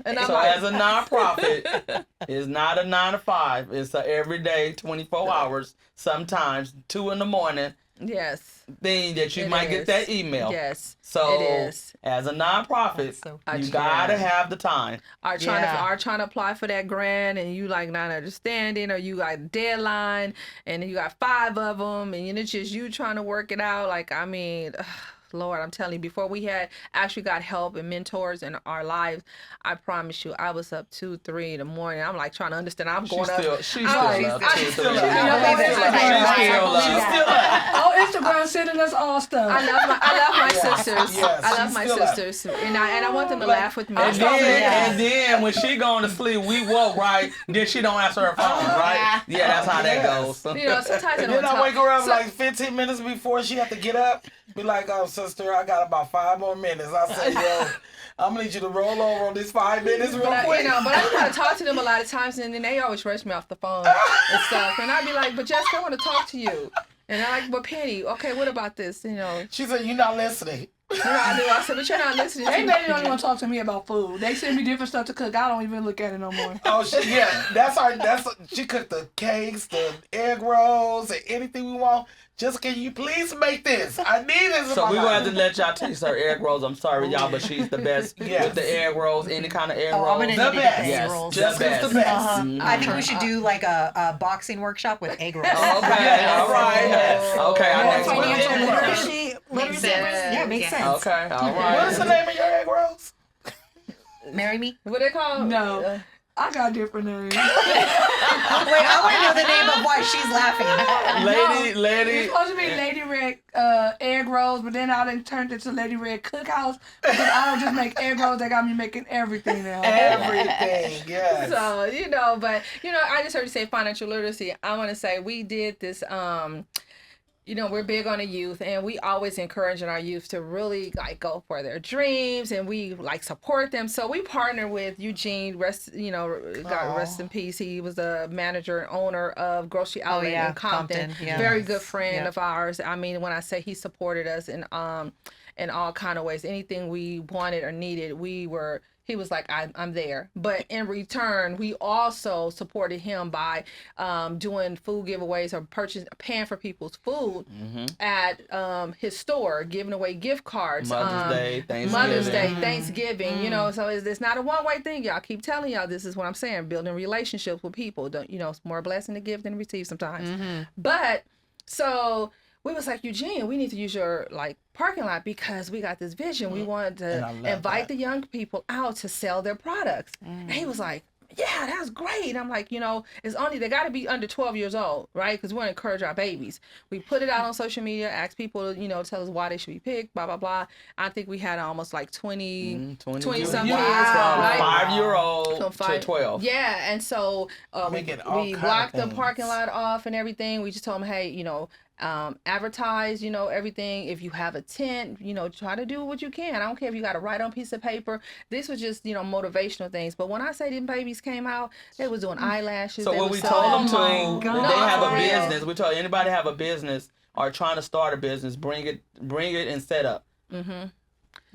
and I'm like, as a nonprofit, it's not a 9 to 5. It's a everyday 24 hours, sometimes 2 in the morning. Yes. Thing that you might get that email. Yes. So it is. As a nonprofit, you gotta have the time. Are trying to apply for that grant, and you like not understanding, or you got a deadline, and you got 5 of them, and it's just you trying to work it out. Like, I mean, Lord, I'm telling you, before we had actually got help and mentors in our lives, I promise you, I was up 2, 3 in the morning. I'm like trying to understand. I'm going up. She's still up. She's still on Instagram sending us all stuff. I love my sisters. Yes, I love my sisters, and I want them to laugh with me. And then when she going to sleep, we woke right. Then she don't answer her phone, right? Yeah, that's how that goes. Sometimes I don't then I wake her up so, like 15 minutes before she have to get up. Be like, oh, sister, I got about 5 more minutes. I say, yo, I'm gonna need you to roll over on these 5 minutes real quick. But I try to talk to them a lot of times, and then they always rush me off the phone and stuff. And I'd be like, but Jessica, I want to talk to you. And they're like, but Penny, okay, what about this? She said, you're not listening. I said, but you're not listening. They don't even want to talk to me about food. They send me different stuff to cook. I don't even look at it no more. Oh, she cooked the cakes, the egg rolls, and anything we want. Just can you please make this? I need this. So we're going to have to let y'all taste her egg rolls. I'm sorry, y'all, but she's the best with the egg rolls. Any kind of egg rolls. I'm gonna the best. Egg rolls. Jessica's the best. I think we should do like a boxing workshop with egg rolls. Okay, all right. Okay, I financial literacy. Yeah, makes sense. Okay, all right. What is the name of your egg rolls? Marry me? What they call? No. I got different names. I want to know the name of why she's laughing. Lady. It's supposed to be Lady Red egg rolls, but then I done turned it to Lady Red Cookhouse because I don't just make egg rolls. They got me making everything now. Everything, yes. So, but, I just heard you say financial literacy. I want to say we did this, we're big on the youth, and we always encourage our youth to really go for their dreams, and we support them. So we partner with Eugene, God rest in peace. He was the manager and owner of Grocery Outlet in Compton. Yeah. Very good friend of ours. I mean, when I say he supported us in all kind of ways, anything we wanted or needed, he was like, I'm there. But in return, we also supported him by doing food giveaways or paying for people's food at his store, giving away gift cards. Mother's Day, Thanksgiving, so it's not a one-way thing. Y'all keep telling y'all, this is what I'm saying, building relationships with people. It's more a blessing to give than to receive sometimes. But, so we was like, Eugene, we need to use your parking lot because we got this vision. We wanted to invite the young people out to sell their products. And he was like, yeah, that's great. I'm like, it's they got to be under 12 years old, right? Because we want to encourage our babies. We put it out on social media, ask people, tell us why they should be picked, blah, blah, blah. I think we had almost 20 some kids, right? 5-year-old to 12. Yeah, and so we blocked the parking lot off and everything. We just told them, hey, advertise, everything. If you have a tent, try to do what you can. I don't care if you got to write on a piece of paper. This was just, motivational things. But when I say them babies came out, they was doing eyelashes. So what we told them to, they have a business. We told anybody have a business or trying to start a business, bring it and set up.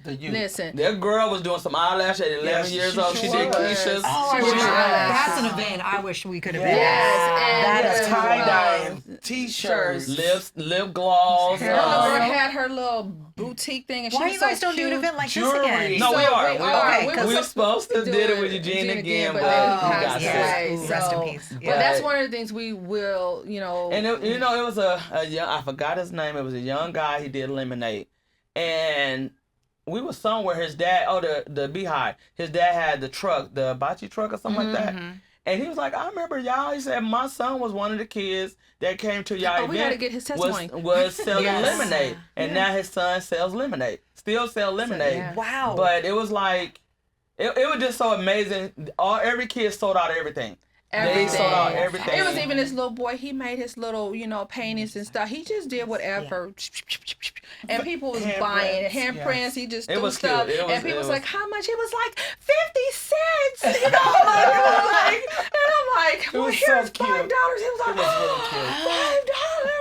Listen, their girl was doing some eyelash at 11 years old. She did Keisha's. That's an event I wish we could have been. That is tie-dye t-shirts, lip gloss. Her girl had her little boutique thing, and why she you was guys so don't cute. do an event like Jewelry. this again? No, we are. Okay, we were supposed to did it with Eugene again, but he got sick. Rest in peace. But that's one of the things we will, And it was a young, I forgot his name. It was a young guy. He did lemonade, and we were somewhere. His dad, the Beehive. His dad had the truck, the Bachi truck or something like that. And he was like, I remember y'all. He said my son was one of the kids that came to y'all event. We gotta get his testimony. Was selling lemonade, and now his son sells lemonade. Still sell lemonade. Wow. But it was like, it was just so amazing. Every kid sold out everything. They sold out everything. It was even this little boy. He made his little, paintings and stuff. He just did whatever, and people was buying handprints. He just threw stuff, and people was like, "How much?" It was like 50 cents. And I'm like, "Well, here's $5." He was like, $5.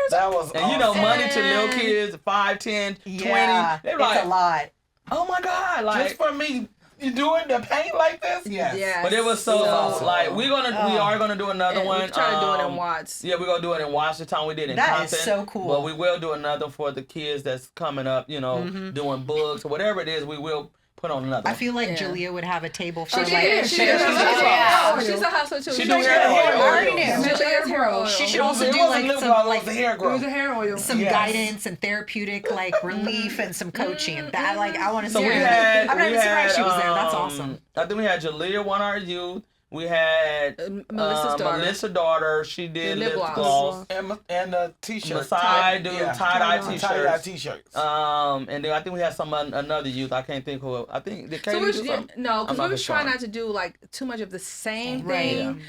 That was and money to little kids, 5, 10, 20. They're like, it's a lot. Oh my God! Just for me. You doing the paint like this? Yes. But it was so we are gonna do another one. We're trying to do it in Watts. Yeah, we're gonna do it in Watts. The time we did in That Compton. is so cool. But we will do another for the kids that's coming up. Doing books or whatever it is. We will put on another. I feel like Julia would have a table for She did. She's a hustler too. She do hair oil. Julia's hair oil. She should also do some hair oil. Some guidance and therapeutic relief and some coaching. That I want to see. So we had. I'm not even surprised she was there. That's awesome. I think we had Julia, one of our youth. We had Melissa's daughter. She did lip gloss. And a t-shirt. Masai do tie-dye t-shirts. Tie-dye t-shirts. And then I think we had another youth. I can't think who. I think did Katie do something? No, because we were trying not to do too much of the same thing.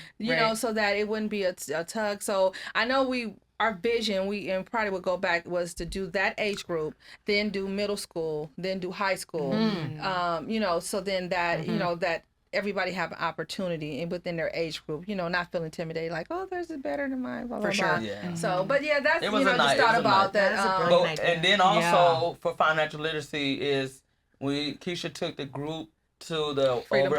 So that it wouldn't be a tug. So I know our vision, and probably would go back, was to do that age group, then do middle school, then do high school. So then that that everybody have an opportunity within their age group, not feel intimidated, like, oh, theirs is better than mine, blah, blah, For sure. blah. Yeah. So, but yeah, that's, just thought about that. And then also for financial literacy is Keisha took the group to the Freedom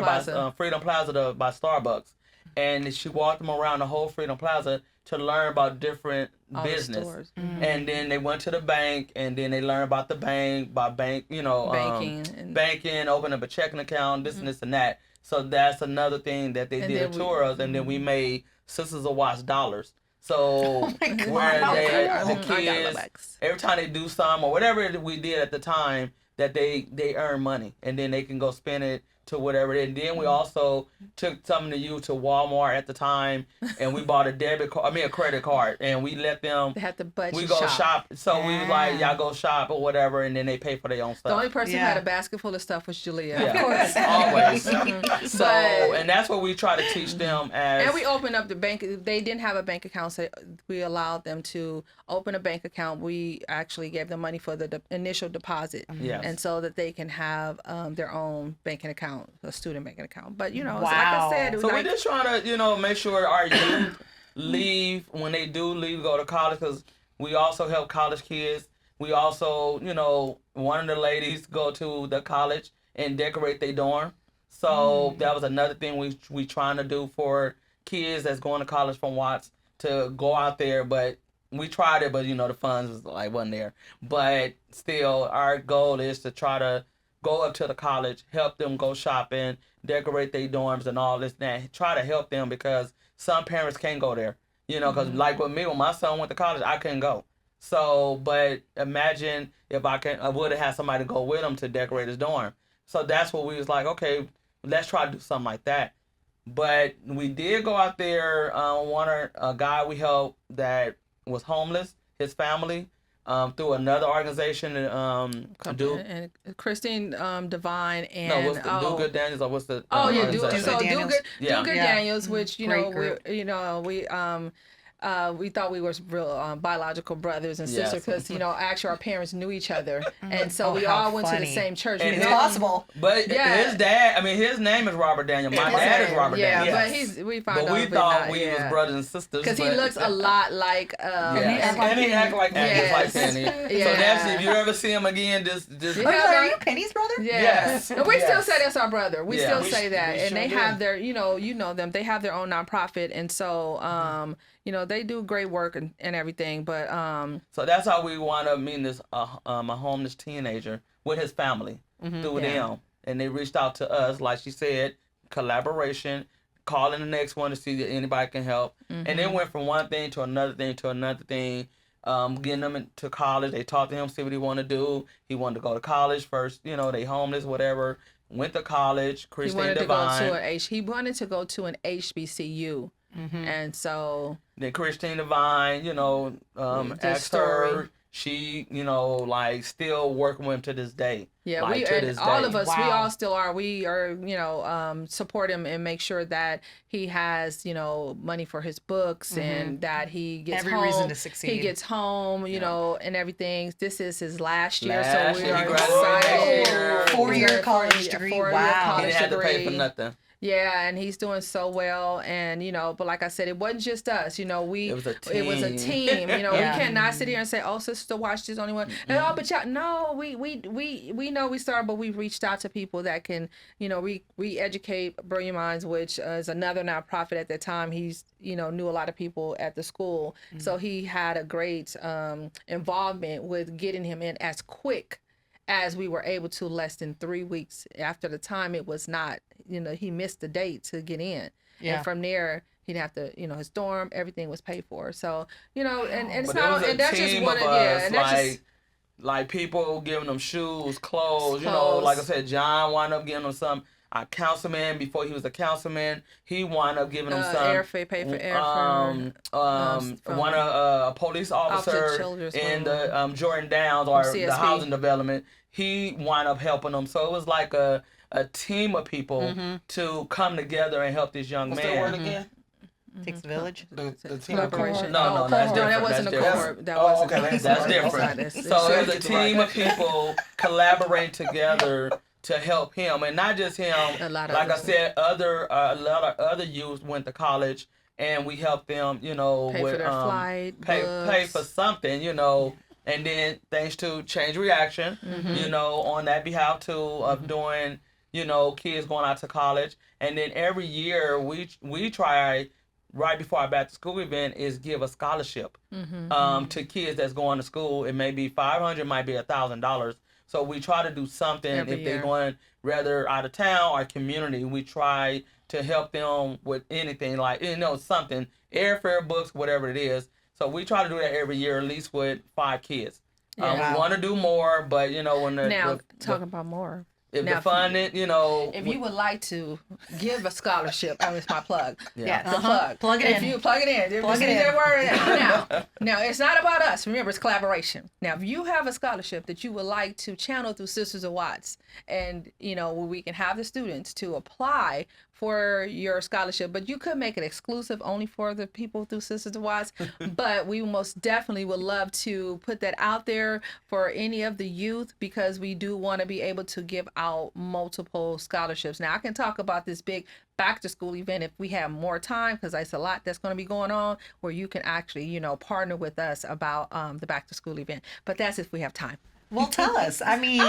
Plaza by Starbucks, and she walked them around the whole Freedom Plaza to learn about different business. And then they went to the bank, and then they learned about the banking, banking, open up a checking account, this and this and that. So that's another thing that they did a tour of, and then we made Sisters of Watts dollars. So where the kids, every time they do some or whatever we did at the time, that they earn money, and then they can go spend it to whatever it is. And then we also took some of the youth to Walmart at the time, and we bought a credit card, and we let them. They had to budget. We go shop. So we was like, y'all go shop or whatever, and then they pay for their own stuff. The only person who had a basket full of stuff was Julia. Yeah, of course, always. So, and that's what we try to teach them as. And we opened up the bank. They didn't have a bank account, so we allowed them to open a bank account. We actually gave them money for the initial deposit, and so that they can have their own banking account, a student banking account. But like I said, so we're just trying to make sure our youth leave when they do leave, go to college, because we also help college kids. We also, one of the ladies go to the college and decorate their dorm. So that was another thing we trying to do for kids that's going to college from Watts, to go out there. But we tried it, but the funds was wasn't there. But still, our goal is to try to go up to the college, help them go shopping, decorate their dorms and all this and that. Try to help them, because some parents can't go there. Because like with me, when my son went to college, I couldn't go. So, but imagine if I would have had somebody go with him to decorate his dorm. So that's what we was like, okay, let's try to do something like that. But we did go out there. A guy we helped that was homeless, his family, through another organization. And Christine Divine and no, what's the Do Good Daniels, or what's the Do Good Yeah. Daniels, which we thought we were real biological brothers and sisters, because actually our parents knew each other, and so we all went to the same church. And it's possible. But his dad, his name is Robert Daniel. My dad is Robert Daniel. Yeah, but we thought we was brothers and sisters, because he looks a lot like. And he act like Penny. So that's, if you ever see him again, just. Are you Penny's brother? Yes. And we still say that's our brother. We still say that, and they have their, them. They have their own nonprofit, and so they do great work and everything, but so that's how we wound up meeting this a homeless teenager with his family through them, and they reached out to us, like she said, collaboration, calling the next one to see if anybody can help, and then went from one thing to another thing to another thing, getting them into college. They talked to him, see what he wanted to do. He wanted to go to college first, they homeless, whatever. Went to college. Christine Divine. He wanted to go to an HBCU. And so then Christine Divine, asked her. She, still working with him to this day. Yeah, all of us, we all still are. We are, support him and make sure that he has, money for his books, and that he gets every home. reason to succeed. He gets home, and everything. This is his last year, so we are excited. 4-year college degree. Wow. He didn't have to pay for nothing. Yeah, and he's doing so well, and but like I said, it wasn't just us. It was a team. We cannot sit here and say, "Oh, Sister Watch is only one." And, but y'all, no, we know we started, but we reached out to people that can, re-educate Brilliant Minds, which is another nonprofit at that time. He's knew a lot of people at the school, so he had a great involvement with getting him in as quick as we were able to, less than 3 weeks after the time. It was not, he missed the date to get in. And from there, he'd have to, his dorm, everything was paid for. So, and it's but not, and that's just one of, and that's just. Like people giving them shoes, clothes, like I said, John wound up giving them some. A councilman, before he was a councilman, he wound up giving them some airfare, pay for airfare. A police officer in the Jordan Downs, or CSP. The housing development, he wound up helping them. So it was like a team of people to come together and help this young man. What's that word again? Takes the village. The team Collaboration. No, that's different. That wasn't that's a different. That wasn't. Okay, That's different. So it was a team of people collaborating together to help him, and not just him. Like I said, a lot of other youth went to college, and we helped them, pay with for their flight, pay for something, and then thanks to Change Reaction, on that behalf too of doing, kids going out to college, and then every year we try. Right before our back to school event is give a scholarship to kids that's going to school. It may be $500, might be $1,000. So we try to do something if they're going rather out of town or community. We try to help them with anything like something, airfare, books, whatever it is. So we try to do that every year, at least with 5 kids. We want to do more, but when talking about more. If Now, the funding, if you would like to give a scholarship, it's my plug. Yeah. The plug. Plug it if in. you plug it in, Plug it in. that word. Now, it's not about us. Remember, it's collaboration. Now, if you have a scholarship that you would like to channel through Sisters of Watts, and where we can have the students to apply for your scholarship, but you could make it exclusive only for the people through Sisters of Watts. But we most definitely would love to put that out there for any of the youth, because we do want to be able to give out multiple scholarships. Now, I can talk about this big back to school event if we have more time, because it's a lot that's going to be going on, where you can actually partner with us about the back to school event. But that's if we have time. Well, tell us. I mean,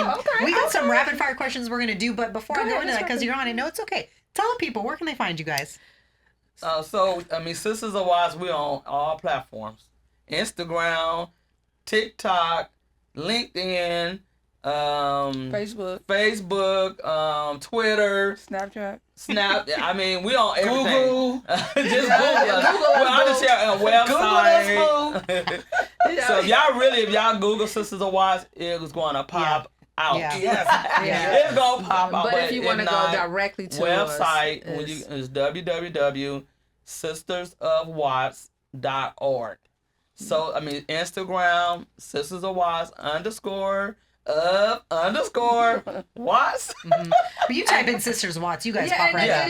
we got some rapid fire questions we're going to do, but before I go into that, because you're on it, no, it's okay. Tell the people, where can they find you guys? Sisters of Watts, we're on all platforms. Instagram, TikTok, LinkedIn, Facebook, Twitter, Snapchat. We on everything. Google. Just Google us. Well, I just share a website. So if y'all Google Sisters of Watts, it was going to pop out. Yeah. It's going to pop out. But if you want to go directly to website, is www.sistersofwatts.org. So, Instagram, Sisters of Watts _Watts. But you type in Sisters Watts, you guys pop right up.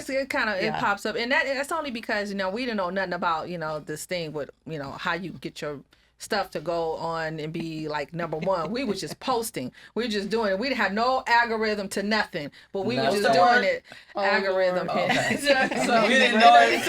It kind of it pops up, and that's only because we didn't know nothing about this thing with how you get your stuff to go on and be like number one. We was just posting. We were just doing it. We didn't have no algorithm to nothing, but we were just doing it. Algorithm. Okay. So we didn't know it.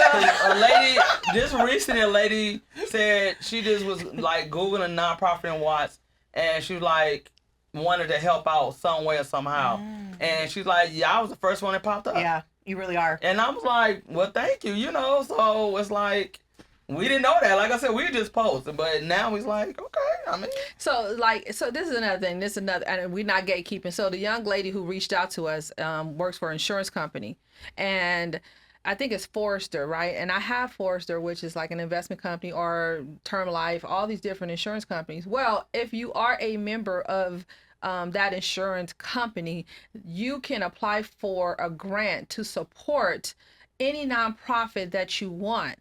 Just recently, a lady said she just was like Googling nonprofit in Watts, and she was like wanted to help out some way or somehow. And she's like, I was the first one that popped up. Yeah, you really are. And I was like, well, thank you, so it's like, we didn't know that. Like I said, we just posted, but now he's like, okay, So this is another thing. And we're not gatekeeping. So the young lady who reached out to us works for an insurance company, and I think it's Forrester, right? And I have Forrester, which is like an investment company, or Term Life, all these different insurance companies. Well, if you are a member of that insurance company, you can apply for a grant to support any nonprofit that you want.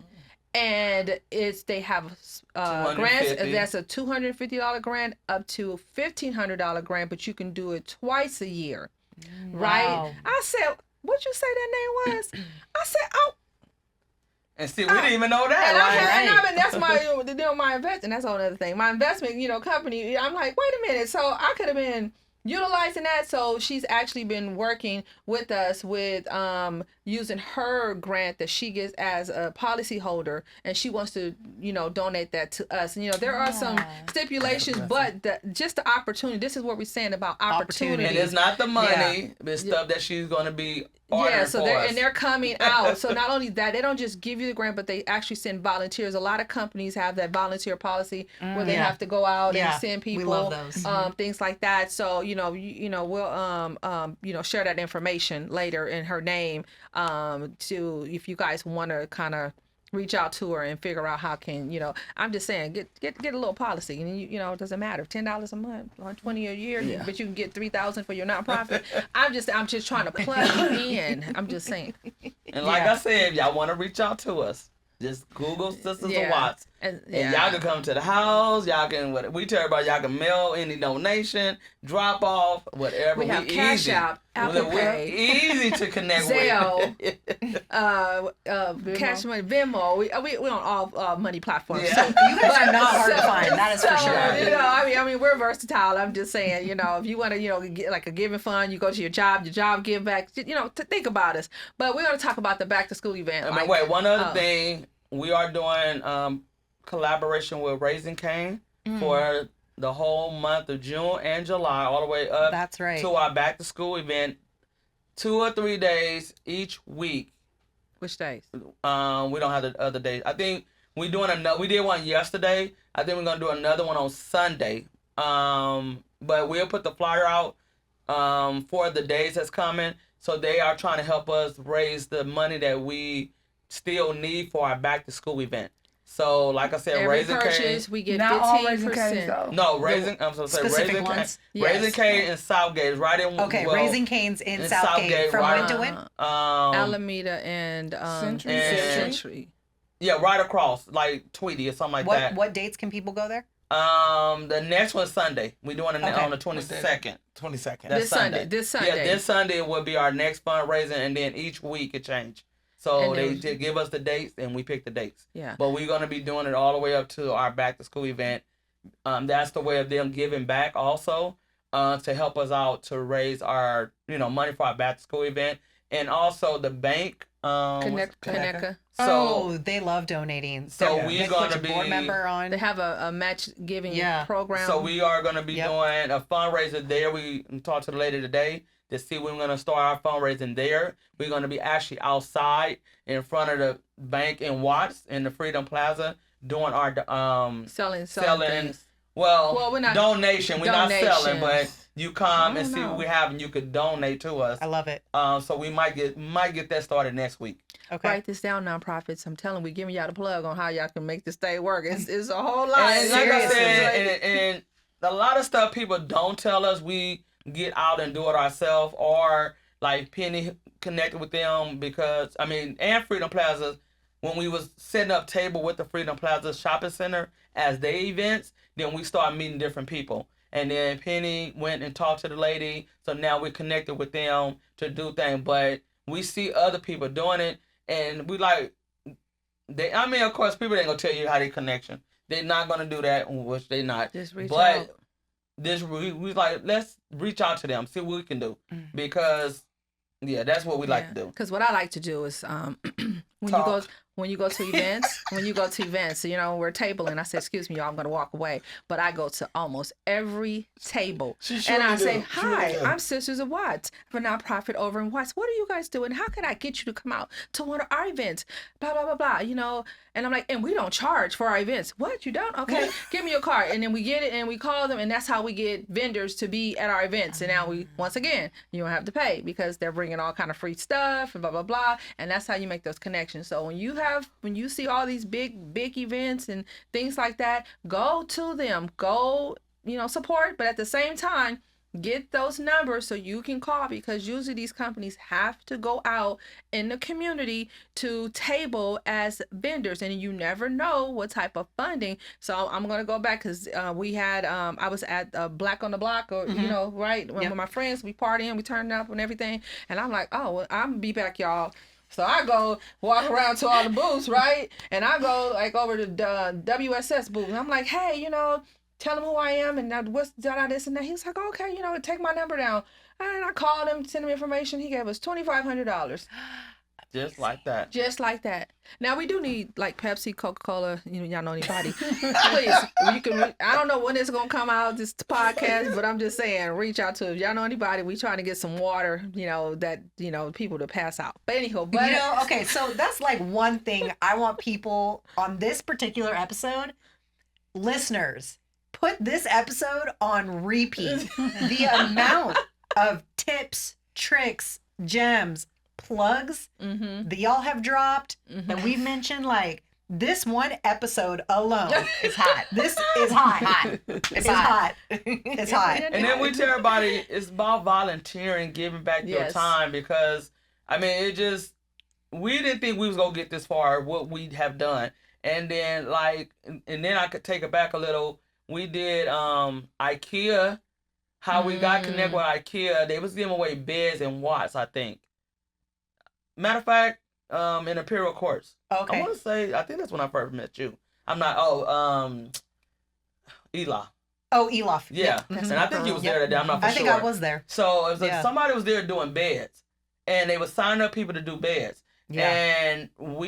And they have grants. That's a $250 grant up to $1,500 grant, but you can do it twice a year, right? Wow. I said, what'd you say that name was? I said, oh. And see, we didn't even know that. And that's my investment. That's a whole other thing. My investment, company. I'm like, wait a minute. So I could have been utilizing that. So she's actually been working with us with using her grant that she gets as a policy holder, and she wants to donate that to us. And there are some stipulations, but just the opportunity. This is what we're saying about opportunity. And it's not the money, but stuff that she's going to be ordering so for us. And they're coming out. So not only that, they don't just give you the grant, but they actually send volunteers. A lot of companies have that volunteer policy where they have to go out and send people. We love those. Things like that. So we'll share that information later in her name to, if you guys want to kind of reach out to her and figure out how can I'm just saying get a little policy, and it doesn't matter, $10 a month, $120 a year, but you can get $3,000 for your nonprofit. I'm just trying to plug you in. I'm just saying. And like I said, if y'all want to reach out to us, just Google Sisters of Watts. And y'all can come to the house. Y'all can, we tell everybody, y'all can mail any donation, drop off, whatever. We have Cash App, Apple Pay, easy to connect Zelle, with. Cash Money, Venmo. We on all money platforms. Yeah. So, you guys are not hard to find. That is for sure. We're versatile. I'm just saying, if you want to, get like a giving fund, you go to your job give back. To think about us. But we're going to talk about the back to school event. One other thing, we are doing collaboration with Raising Cane for the whole month of June and July, all the way up to our back to school event, 2 or 3 days each week. Which days? We don't have the other days. I think we did one yesterday. I think we're gonna do another one on Sunday. But we'll put the flyer out for the days that's coming. So they are trying to help us raise the money that we still need for our back to school event. So, like I said, Every Raising purchase, Cane's. we get Not all Raising 15%. Cane's though. No, Raising. I'm supposed to say Specific Raising Cane. ones? Raising Yes. Cane and Southgate is right in. Okay, well, Raising Cane's in in Southgate. Southgate, From right. when to when? Alameda and Century. And- Century. Yeah, right across, like Tweety or something like that. What dates can people go there? The next one's Sunday. We're doing it Okay. on the 22nd. 22nd. This Sunday. This Sunday. Yeah, this Sunday will be our next fundraising, and then each week it changes. So And they then- just give us the dates, and we pick the dates. Yeah. But we're gonna be doing it all the way up to our back to school event. That's the way of them giving back also, to help us out to raise our money for our back to school event, and also the bank. Connecticut. So they love donating. So They we're put gonna your board be- member on. They have a match giving Yeah. program. So we are going to be Yep. doing a fundraiser there. We talked to the lady today to see when we're going to start our fundraising there. We're going to be actually outside in front of the bank in Watts in the Freedom Plaza doing our selling things. well, we're not- donation. We're not selling, but donations. you come and see know. what we have, and you could donate to us. I love it. So we might get that started next week. Okay. Write this down, nonprofits. I'm telling we giving y'all the plug on how y'all can make this thing work. It's a whole lot. And like I Seriously. said, and a lot of stuff people don't tell us. We get out and do it ourselves, or like Penny connected with them because and Freedom Plaza, when we was setting up table with the Freedom Plaza Shopping Center as their events, then we started meeting different people. And then Penny went and talked to the lady, so now we're connected with them to do things. But we see other people doing it, and we like of course, people ain't gonna tell you how they connection. They're not gonna do that, which they not. Just reach But out. we like, let's reach out to them, see what we can do, because that's what we like to do. Because what I like to do is when you go to events, we're tabling. I say, excuse me, y'all, I'm gonna walk away. But I go to almost every table, and I say, hi, I'm Sisters of Watts, for nonprofit over in Watts. What are you guys doing? How can I get you to come out to one of our events? Blah blah blah blah. And I'm like, and we don't charge for our events. What, you don't? Okay, give me your card. And then we get it and we call them, and that's how we get vendors to be at our events. And now once again, you don't have to pay because they're bringing all kind of free stuff and blah blah blah. And that's how you make those connections. So when you see all these big events and things like that, go to them, go support, but at the same time, get those numbers so you can call, because usually these companies have to go out in the community to table as vendors, and you never know what type of funding. So I'm going to go back because we had I was at Black on the Block, or right, with my friends, we partying, we turning up and everything, and I'm like, oh, well, I'm gonna be back, y'all. So I go walk around to all the booths, right? And I go like over to the WSS booth, and I'm like, hey, tell him who I am and what's this and that. He was like, okay, take my number down. And I called him, sent him information. He gave us $2,500. Just like that. Just like that. Now we do need like Pepsi, Coca-Cola. Y'all know anybody? Please, you can. I don't know when it's gonna come out, this podcast, but I'm just saying, reach out to. If y'all know anybody, we trying to get some water. That people to pass out. But anyhow, okay, so that's like one thing I want people on this particular episode, listeners, put this episode on repeat. The amount of tips, tricks, gems, plugs that y'all have dropped that we've mentioned, like this one episode alone It's hot. This is hot. Hot. It's hot. It's hot. And then we tell everybody it's about volunteering, giving back your time, because we didn't think we was gonna get this far, what we have done. And then I could take it back a little. We did IKEA, how we got connected with IKEA. They was giving away beds and Watts, I think. Matter of fact, in Imperial Courts. Okay. I want to say, I think that's when I first met you. I'm not, Eli. Oh, Elof. Yeah. Yep. And I think you was there that day. I'm not for I sure. think I was there. So it was somebody was there doing beds, and they would sign up people to do beds. Yeah. And how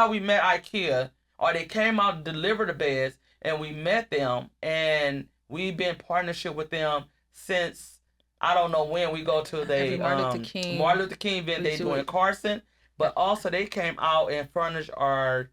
we met IKEA, or they came out to deliver the beds, and we met them, and we've been in partnership with them since, I don't know when. We go to the Martin Luther King event they do in Carson, but also they came out and furnished our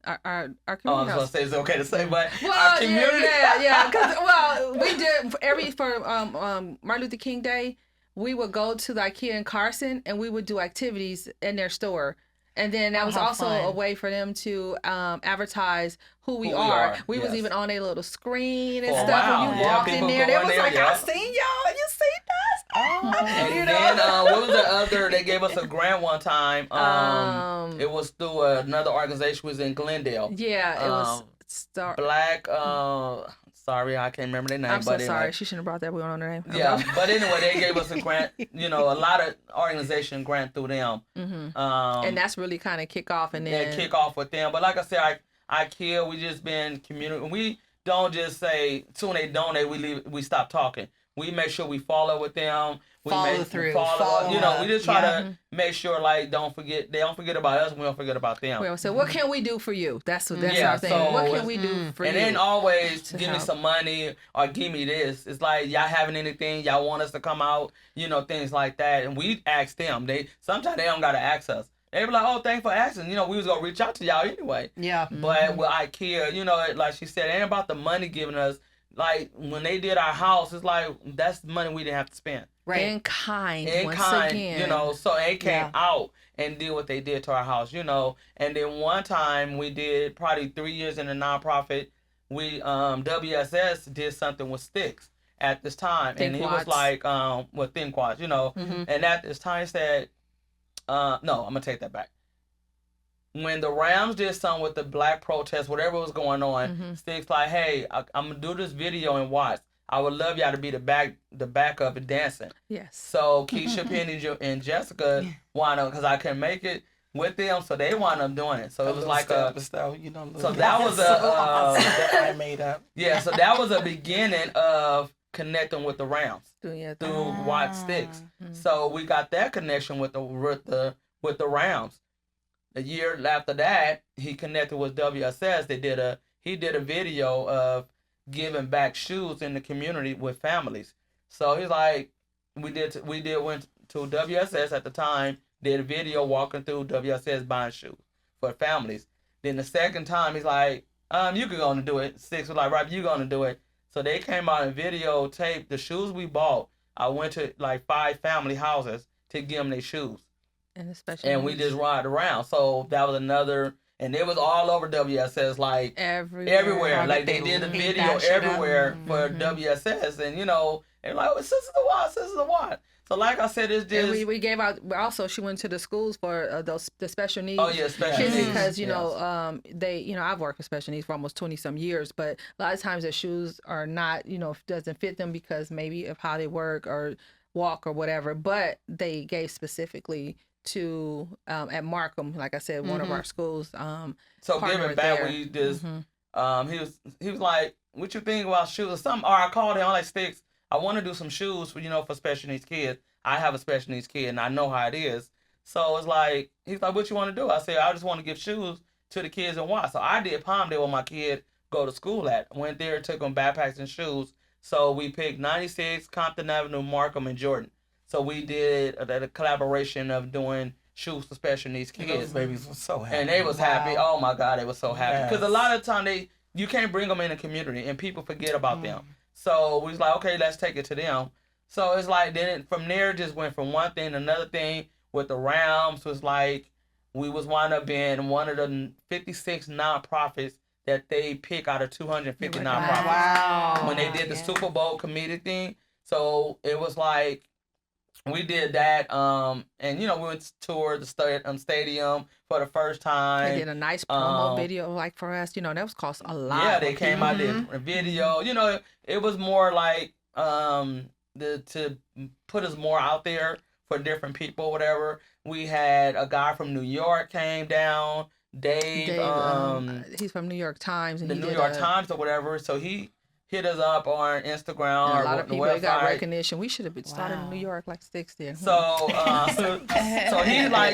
community I was gonna house. say it's okay to say, but Well, our community. yeah. Because we did for Martin Luther King Day, we would go to the IKEA in Carson and we would do activities in their store. And then that was how also fun. a way for them to advertise who we Who we are. are, We was yes. even on a little screen and For a stuff. while. When you Yeah, walked in people there, go they in was there, like, yeah. I seen y'all and you seen us. And You then know? what was the other? They gave us a grant one time. It was through another organization. Was in Glendale. Yeah, it was Black. Sorry, I can't remember their name. I'm so but anyway. sorry. She shouldn't have brought that. We don't know their name. Yeah, but anyway, they gave us a grant. You know, a lot of organization grant through them. And that's really kind of kick off and then kick off with them. But like I said, I kill. We just been community. We don't just say soon they donate. We leave. We stop talking. We make sure we follow with them. We Follow through. You know, we just try Yeah. to make sure like they don't forget about us. And we don't forget about them. well, so what can we do for you? That's Yeah, our thing. so What can it's- we do for And you? then always to give me help? some money or give me this. It's like y'all having anything y'all want us to come out, you know, things like that. And we ask them. Sometimes they don't gotta ask us. They be like, oh, thanks for asking. You know, we was gonna reach out to y'all anyway. Yeah. But with IKEA, you know, like she said, it ain't about the money giving us. Like when they did our house, it's like that's money we didn't have to spend. Right. In kind, In once kind, again. you know, so they came Yeah. out and did what they did to our house, you know. And then one time we did probably 3 years in a nonprofit. We WSS did something with sticks at this time, Think and he Watts. was like with thin quads, you know. And at this time he said, no, I'm gonna take that back. When the Rams did something with the black protest, whatever was going on, Sticks like, hey, I'm gonna do this video and watch. I would love y'all to be the backup and dancing. Yes. So Keisha, Penny, and Jessica wound up because I couldn't make it with them, so they wound up doing it. So it was like you know. so that was that I made up. yeah. So that was a beginning of connecting with the Rams through Watt Sticks. So we got that connection with the Rams. A year after that, he connected with WSS. He did a video of giving back shoes in the community with families. So he's like, we went to WSS at the time, did a video walking through WSS buying shoes for families. Then the second time he's like, you can go and do it. Six was like, right, you going to do it. So they came out and videotaped the shoes we bought. I went to like 5 family houses to give them their shoes. And we just ride around. So that was another, and it was all over WSS, like everywhere. Like they did a video everywhere for WSS, and you know, and like, Sisters of Watt. So like I said, it's just. And we gave out. Also, she went to the schools for the special needs. Oh yeah, special kids needs. because I've worked with special needs for almost 20 some years, but a lot of times their shoes are not, doesn't fit them because maybe of how they work or walk or whatever. But they gave specifically to at Markham, like I said, one of our schools. So giving back, we just he was like, "What you think about shoes or something?" Or I called him, I'm like, Sticks, I want to do some shoes for special needs kids. I have a special needs kid and I know how it is. So it's like he's like, "What you want to do?" I said, "I just want to give shoes to the kids in Watt." So I did Palmdale where my kid go to school at. Went there, took them backpacks and shoes. So we picked 96, Compton Avenue, Markham, and Jordan. So we did a collaboration of doing shoes for special needs kids. Those babies were so happy. And they was happy. Oh my God, they were so happy. Because a lot of the time you can't bring them in the community and people forget about them. So we was like, okay, let's take it to them. So it's like then from there it just went from one thing to another thing. With the Rams was like we was wound up being one of the 56 nonprofits that they pick out of 250 nonprofits. Wow. When they did the Super Bowl comedic thing. So it was like we did that, and we went to tour the stadium for the first time. They did a nice promo video, like for us. That was cost a lot. Yeah, they came out did a video. It was more like to put us more out there for different people, whatever. We had a guy from New York came down, Dave. He's from New York Times, and the New York Times or whatever. So he hit us up on Instagram and or a lot of people the website. Got recognition. We should have been started in New York like Sticks did. So he's like,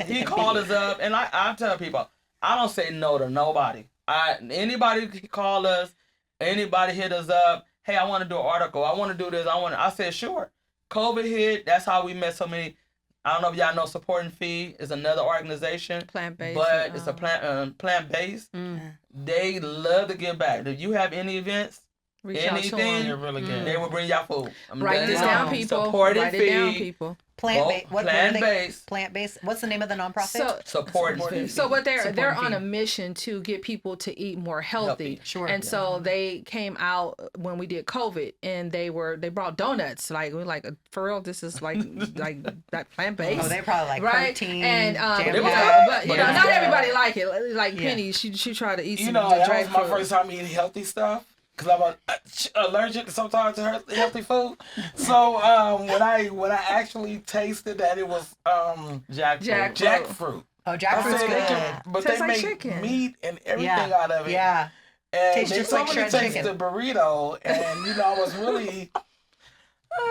he called us up, and I tell people, I don't say no to nobody. Anybody call us, anybody hit us up. Hey, I want to do an article. I want to do this. I said sure. COVID hit. That's how we met so many. I don't know if y'all know Supporting Feed is another organization. Plant-based. But it's a plant-based. They love to give back. Do you have any events? Reach out to anything, They're them. really good. they will bring y'all food. Write this down, people. Support and Write it down, feed. people. Plant-based. Plant-based. Plant-based. What's the name of the nonprofit? Support and feed. So what they're Support on feed. a mission to get people to eat more healthy. Sure. And so they came out when we did COVID, and they brought donuts. Like we're like, for real, this is like that plant-based. Oh, they probably like right? protein. And jam It was packed. but you But know, it was not good. everybody like it. Like Yeah. Penny, she tried to eat You some know, that dry was my fruit. first time eating healthy stuff. Because I'm allergic sometimes to healthy food. So when I actually tasted that it was jackfruit. Oh, I jackfruit's said they good. can, but Tastes they like make chicken. meat and everything Yeah. out of it. Yeah. And Tastes they just told like me to shredded taste chicken. the burrito, and I was really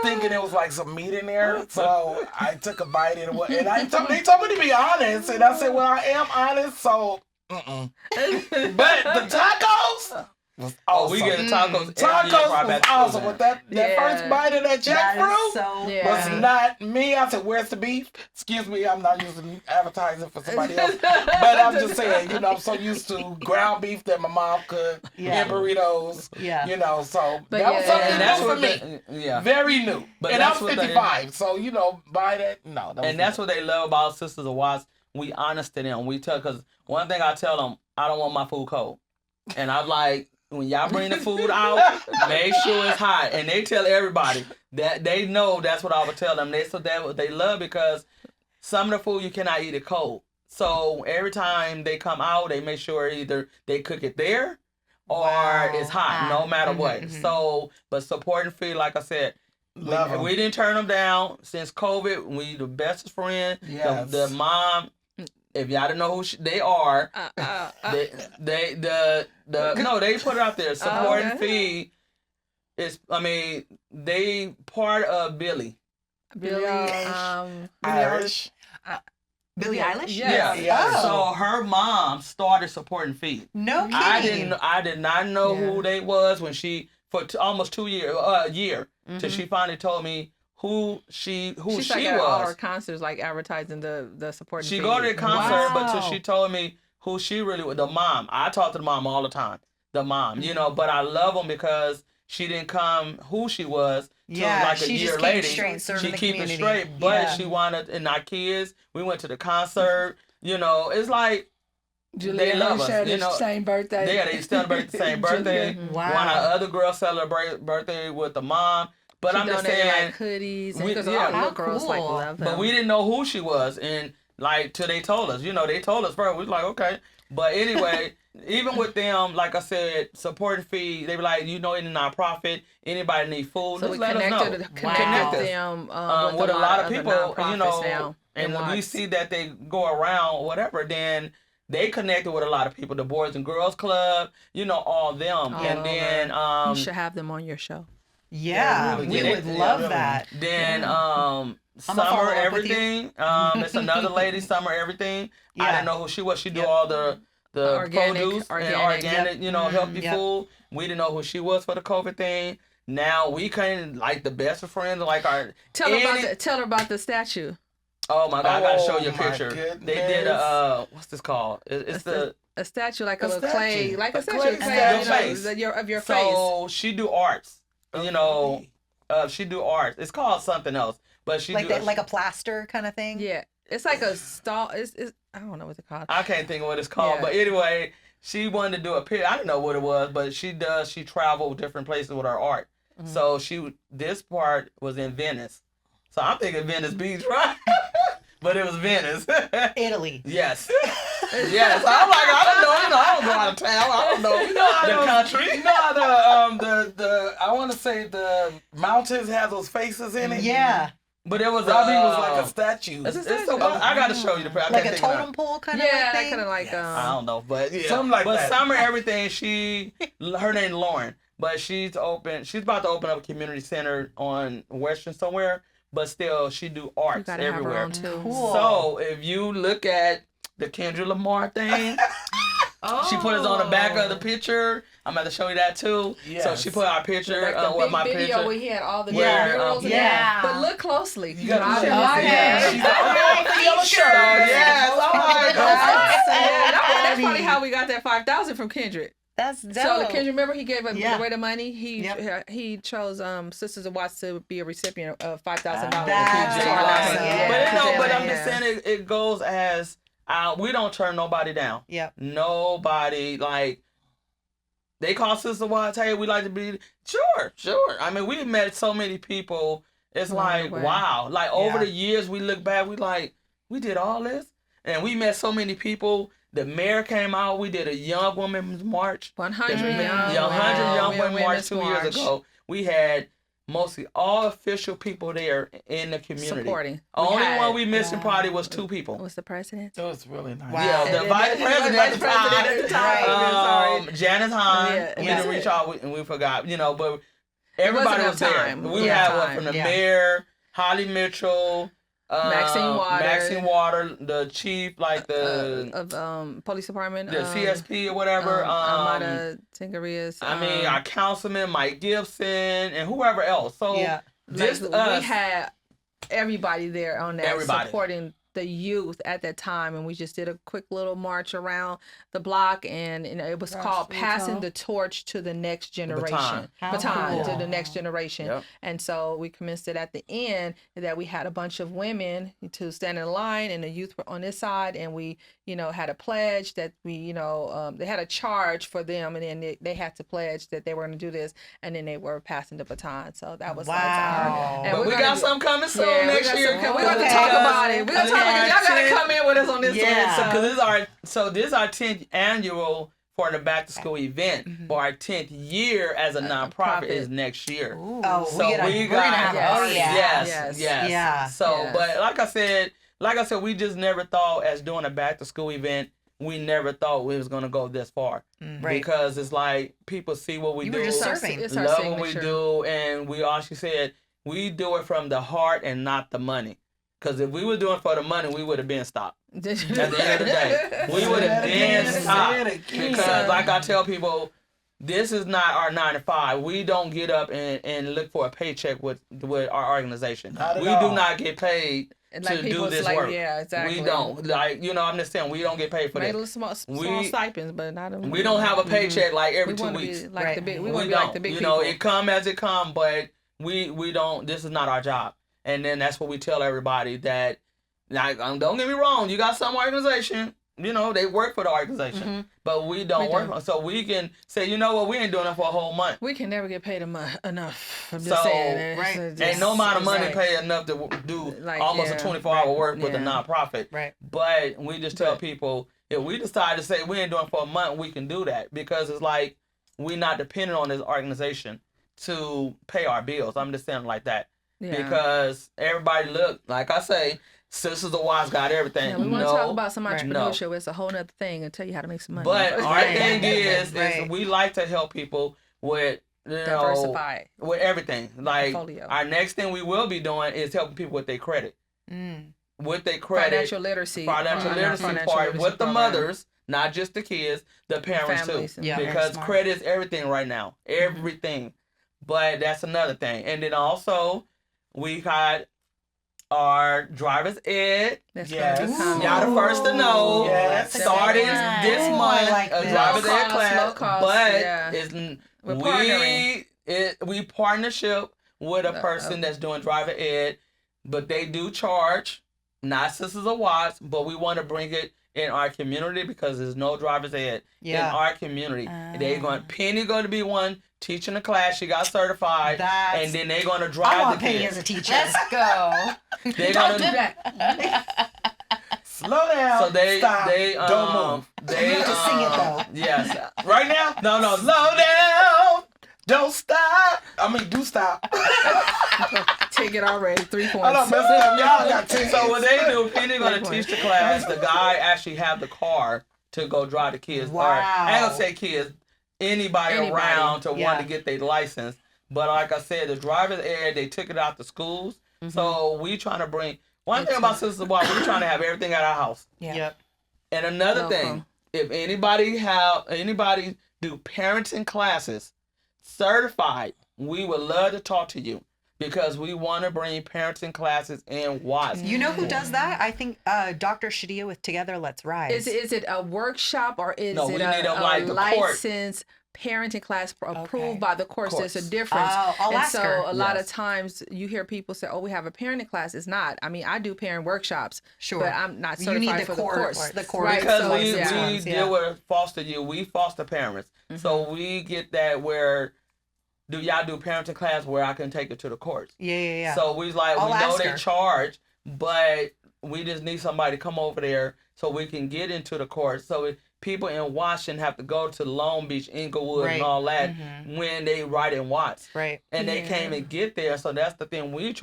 thinking it was like some meat in there. So I took a bite and they told me to be honest, and I said, "Well, I am honest." So, but the tacos was awesome. Oh, we get tacos. Tacos was awesome. With that first bite of that jackfruit was not me. I said, "Where's the beef?" Excuse me, I'm not using advertising for somebody else, but I'm just saying, I'm so used to ground beef that my mom cooked in burritos. Yeah. So But that was something And that's new for what me. yeah. Very new. But And that's I'm what they- 55, so buy that. No, that And that's what they love about Sisters of Watts. We honest to them. We tell, because one thing I tell them, I don't want my food cold. And I'm like, when y'all bring the food out, make sure it's hot. And they tell everybody that they know that's what I would tell them. That's what they love, because some of the food you cannot eat it cold. So every time they come out, they make sure either they cook it there or it's hot, no matter what. So, but support and feed, like I said, we didn't turn them down since COVID. We the bestest friend. Yes. The mom. If y'all don't know who they are, they put it out there. Support and feed. They part of Billy. Billy, Irish. Billie Eilish? Yeah. Yeah. So her mom started Support and Feed. No kidding. I did not know who they was when she almost 2 years a year till she finally told me who she She's like at all her was. concerts, like advertising the support. She go to the concert, but till Wow. she told me who she really was, the mom. I talk to the mom all the time. The mom, but I love them because she didn't come who she was till like a she year just later. came straight, serving She the keep it community. straight, but Yeah. she wanted, and our kids, we went to the concert. It's like they love us. Same birthday. Yeah, they celebrate the same birthday. Wow. One of our other girls celebrate birthday with the mom. But I'm just saying, like hoodies and we- because yeah. all the How little girls like cool. love them. but we didn't know who she was, and like till they told us. They told us first. We was like, okay. But anyway, even with them, like I said, support and feed. They be like, any nonprofit, anybody need food, So just we let us connected, know. connected them With a lot of other people, nonprofits now. and when we Watts. see that they go around whatever, then they connected with a lot of people, the Boys and Girls Club, all them, All and of then you should have them on your show. Yeah, really we good. would Yeah, love really. that. then follow Summer up with you. Everything. It's another lady, Summer Everything. I Yeah. didn't know who she was. She do Yep. all the Organic- produce and organic, organic, healthy Yep. food. We didn't know who she was for the COVID thing. Now we can like the best of friends, like our. Tell her about the statue. Oh my God! I gotta show you a my picture. goodness. They did what's this called? It's the A statue like a A little clay, statue. like a A statue clay of clay, statue. of your face. so she do arts. She do arts. It's called something else, but she Like do like a plaster kind of thing. Yeah, it's like a stall. It's I don't know what it's called. I can't think of what it's called, Yeah. but anyway, she wanted to do a picture. I didn't know what it was, but she travel different places with her art. Mm-hmm. So this part was in Venice. So I'm thinking Venice Beach, right? But it was Venice. Italy. Yes. Yes. I'm like, I don't know. I don't go out of town. I don't know the country. The I want to say the mountains have those faces in it. Yeah, But it was Robbie was like a statue. I got to show you the picture. I like can't a think of it. totem pole kind of Yeah, thing. that kind of like I don't know, but yeah. Something like but that. Summer Everything, her name Lauren, but she's about to open up a community center on Western somewhere, but still she do you arts gotta have her everywhere. on too. Cool. So if you look at the Kendra Lamar thing, she put us on the back of the picture. I'm about to show you that too. Yes. So she put our picture Like the with big my video picture. where he had all the Where, murals and yeah. that. But look closely. You gotta Drop look it. at it. Yeah. She's like, yellow shirt. Yes. Oh my God. Yeah, that's probably how we got that 5,000 from Kendrick. That's dope. So can you remember he gave Yeah. away the money? He chose Sisters of Watts to be a recipient of $5,000. That's awesome. Yeah. But I'm just saying it goes as we don't turn nobody down. Yep. Nobody like. They call Sister Watts, hey, we like to be sure. I mean, we met so many people. It's like wow. Like over the years, we look back, we like we did all this, and we met so many people. The mayor came out. We did a young women's march. 100 young women march 2 years ago. We had mostly all official people there in the community. Supporting. Only one we missing probably was 2 people. Was the president? It was really nice. Wow. Yeah, the vice president at the time. Janice Hahn. Yeah, We didn't reach out and we forgot, but everybody was there. time. We had one from the mayor, Holly Mitchell, Maxine Water, the chief, like the of police department, the CSP or whatever. Amada Tingarias. I mean, our councilman Mike Gibson and whoever else. So just us. We had everybody there on that supporting the youth at that time, and we just did a quick little march around the block, and it was called passing the torch to the next generation. Baton to the next generation. Yep. And so we commenced it at the end that we had a bunch of women to stand in line, and the youth were on this side, and we had a pledge that we they had a charge for them, and then they had to pledge that they were going to do this, and then they were passing the baton. So that was wow. And we got something coming soon next year. We're going to talk about it. We're going to talk about it. Y'all got to come in with us on this one. This is our 10th annual for the back to school event. For our 10th year as a nonprofit is next year. Ooh. Yes. So, but like I said, we just never thought as doing a back to school event, we never thought we was gonna go this far. Right. Because it's like people see what we do, were just serving. love what we do, and we actually said we do it from the heart and not the money. Because if we were doing it for the money, we would have been stopped. At the end of the day, we would have been stopped. Because like I tell people, this is not our 9 to 5. We don't get up and look for a paycheck with our organization. We do not get paid to do this work. Yeah, exactly. We don't. I'm just saying, we don't get paid for that. Small stipends, but not a... We don't have a paycheck like every 2 weeks. We want to be like the big people. It come as it come, but we don't. This is not our job. And then that's what we tell everybody that, like, don't get me wrong, you got some organization, they work for the organization, but we don't work. So we can say, you know what, we ain't doing it for a whole month. We can never get paid enough. I'm just saying. Ain't no amount of money pay enough to do almost a 24-hour work with a nonprofit. Right. But we just tell people, if we decide to say we ain't doing it for a month, we can do that because it's like we're not dependent on this organization to pay our bills. I'm just saying like that. Yeah. Because everybody look, like I say, Sisters of Watts got everything. Yeah, we want to talk about some entrepreneurship. It's a whole other thing and tell you how to make some money. But our thing is we like to help people with diversify with everything. Like portfolio. Our next thing we will be doing is helping people with their credit. With their credit, financial literacy part with the mothers, not just the kids, the parents too. Yeah, because credit is everything right now. Everything. But that's another thing. And then also, we got our driver's ed. Y'all the first to know. Yes. Starting this month, a driver's ed class. But we partnership with a person that's doing driver ed, but they do charge, not Sisters of Watts, but we want to bring it in our community because there's no driver's ed in our community. Penny going to be one teaching a class. She got certified, and then they're going to drive the Penny kids. as a teacher. Let's go. They're going to slow down. So stop. Don't move. They just sing it though. Yes. Right now? No. Slow down. Don't stop. Do stop. Take it already. 3 points. I don't mess up. Y'all got 10. So what they do, Penny going to teach the class. The guy actually have the car to go drive the kids. Wow. Or, I ain't going to say kids. Anybody around to want to get their license. But like I said, the driver's ed, they took it out to schools. So we trying to bring... One thing about Sisters of Watts, we're trying to have everything at our house. Yep. And another thing, if anybody do parenting classes, certified, we would love to talk to you. because we want to bring parenting classes in Watts. You know who does that? I think Dr. Shadia with Together Let's Rise. Is it a workshop or is No, we it need a like the court. licensed parenting class approved by the courts? There's a difference. Oh, I'll and ask so her. a lot of times you hear people say, "Oh, we have a parenting class." It's not. I mean, I do parent workshops, Sure. but I'm not You certified need the for court, the course. the court. Right, Because so, we yeah. deal with foster youth, we foster parents. So we get that where do y'all do parenting class where I can take it to the courts? Yeah. So we like, I'll we know ask they her. charge, but we just need somebody to come over there so we can get into the courts. So people in Washington have to go to Long Beach, Inglewood, Right. and all that when they write in Watts. Right. And they can't even get there. So that's the thing we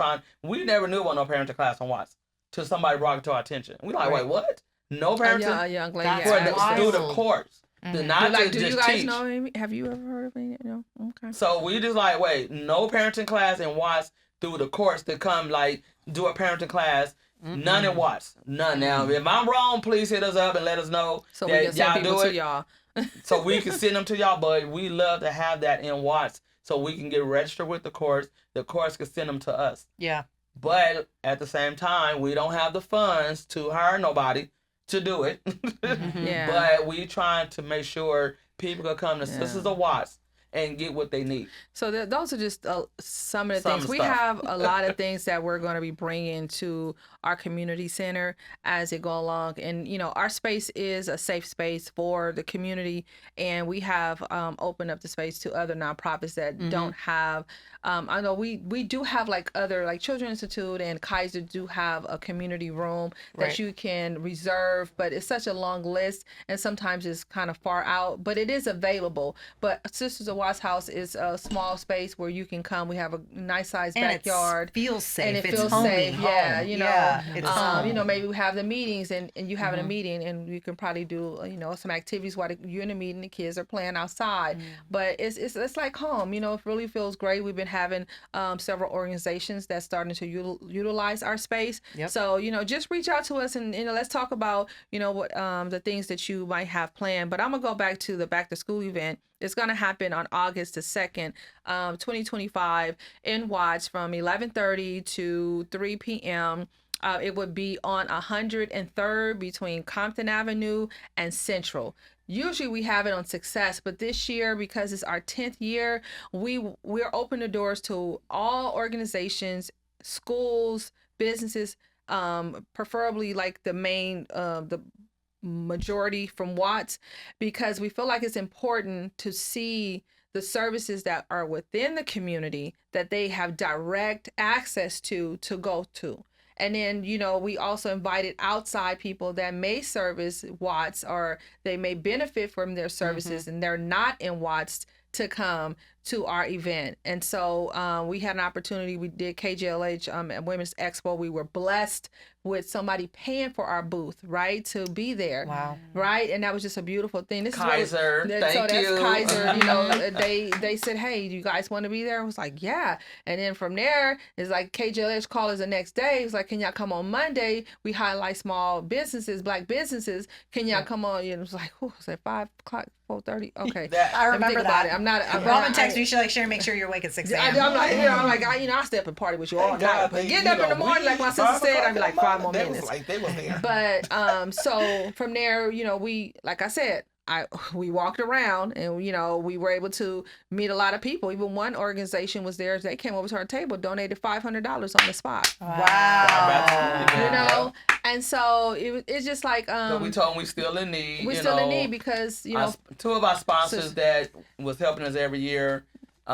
never knew about no parenting class on Watts till somebody brought it to our attention. We like, wait, what? No parenting? A young lady. That's asked. Through the courts. Not Like, to do you just guys teach. know Amy? Have you ever heard of any? No. Okay. So we just like, wait, no parenting class in Watts through the courts to come like do a parenting class. None in Watts. None. Now, if I'm wrong, please hit us up and let us know So we that can send y'all people do to it. y'all. So we can send them to y'all, but we love to have that in Watts so we can get registered with the courts. The courts can send them to us. Yeah. But at the same time, we don't have the funds to hire nobody to do it. Yeah. But we trying to make sure people can come to Sisters of Watts and get what they need. So those are just some of the Some things. of the We stuff. have a lot of things that we're going to be bringing to our community center as it go along. And, you know, our space is a safe space for the community. And we have opened up the space to other nonprofits that don't have, I know we do have like other, like Children's Institute and Kaiser do have a community room that Right. you can reserve, but it's such a long list and sometimes it's kind of far out, but it is available. But Sisters of Watts House is a small space where you can come. We have a nice sized And backyard. it feels safe. And it It's feels homey, safe. Yeah, home. you know, Yeah, it is home. you know, maybe we have the meetings and you having a meeting and you can probably do, you know, some activities while you're in the meeting, the kids are playing outside. But it's like home, you know, it really feels great. We've been having several organizations that's starting to utilize our space. Yep. So, you know, just reach out to us and, you know, let's talk about, you know, what the things that you might have planned. But I'm going to go back to the back to school event. It's going to happen on August the 2nd, 2025 in Watts from 11:30 to 3 p.m. It would be on 103rd between Compton Avenue and Central. Usually we have it on Success, but this year, because it's our 10th year, we're open the doors to all organizations, schools, businesses, preferably like the main, the majority from Watts, because we feel like it's important to see the services that are within the community that they have direct access to go to. And then, you know, we also invited outside people that may service Watts or they may benefit from their services and they're not in Watts to come to our event. And so we had an opportunity. We did KJLH at Women's Expo. We were blessed with somebody paying for our booth, right, to be there. Wow. Right, and that was just a beautiful thing. This Kaiser, is really, thank so that's you. Kaiser. You know, they said, "Hey, do you guys want to be there?" I was like, "Yeah." And then from there, it's like KJLH called us the next day. It's like, "Can y'all come on Monday? We highlight small businesses, Black businesses. Can y'all come on?" And it was like, "Who was it? 5:00, 4:30? Okay." I Let me remember think about that. it. I'm not. Robin texted me. She's like, "Sharon, make sure you're awake at 6 a.m." I'm like, you know, I stay up and party with you all night. But getting up in the morning, like my sister said, I'd be like 5 more They minutes. was like, they was there. But so from there, you know, like I said, we walked around and, you know, we were able to meet a lot of people. Even one organization was there. They came over to our table, donated $500 on the spot. Wow. You know, and so it's just like So we told them we still in need. we're you still in know. need because, you know, Two of our sponsors that was helping us every year, you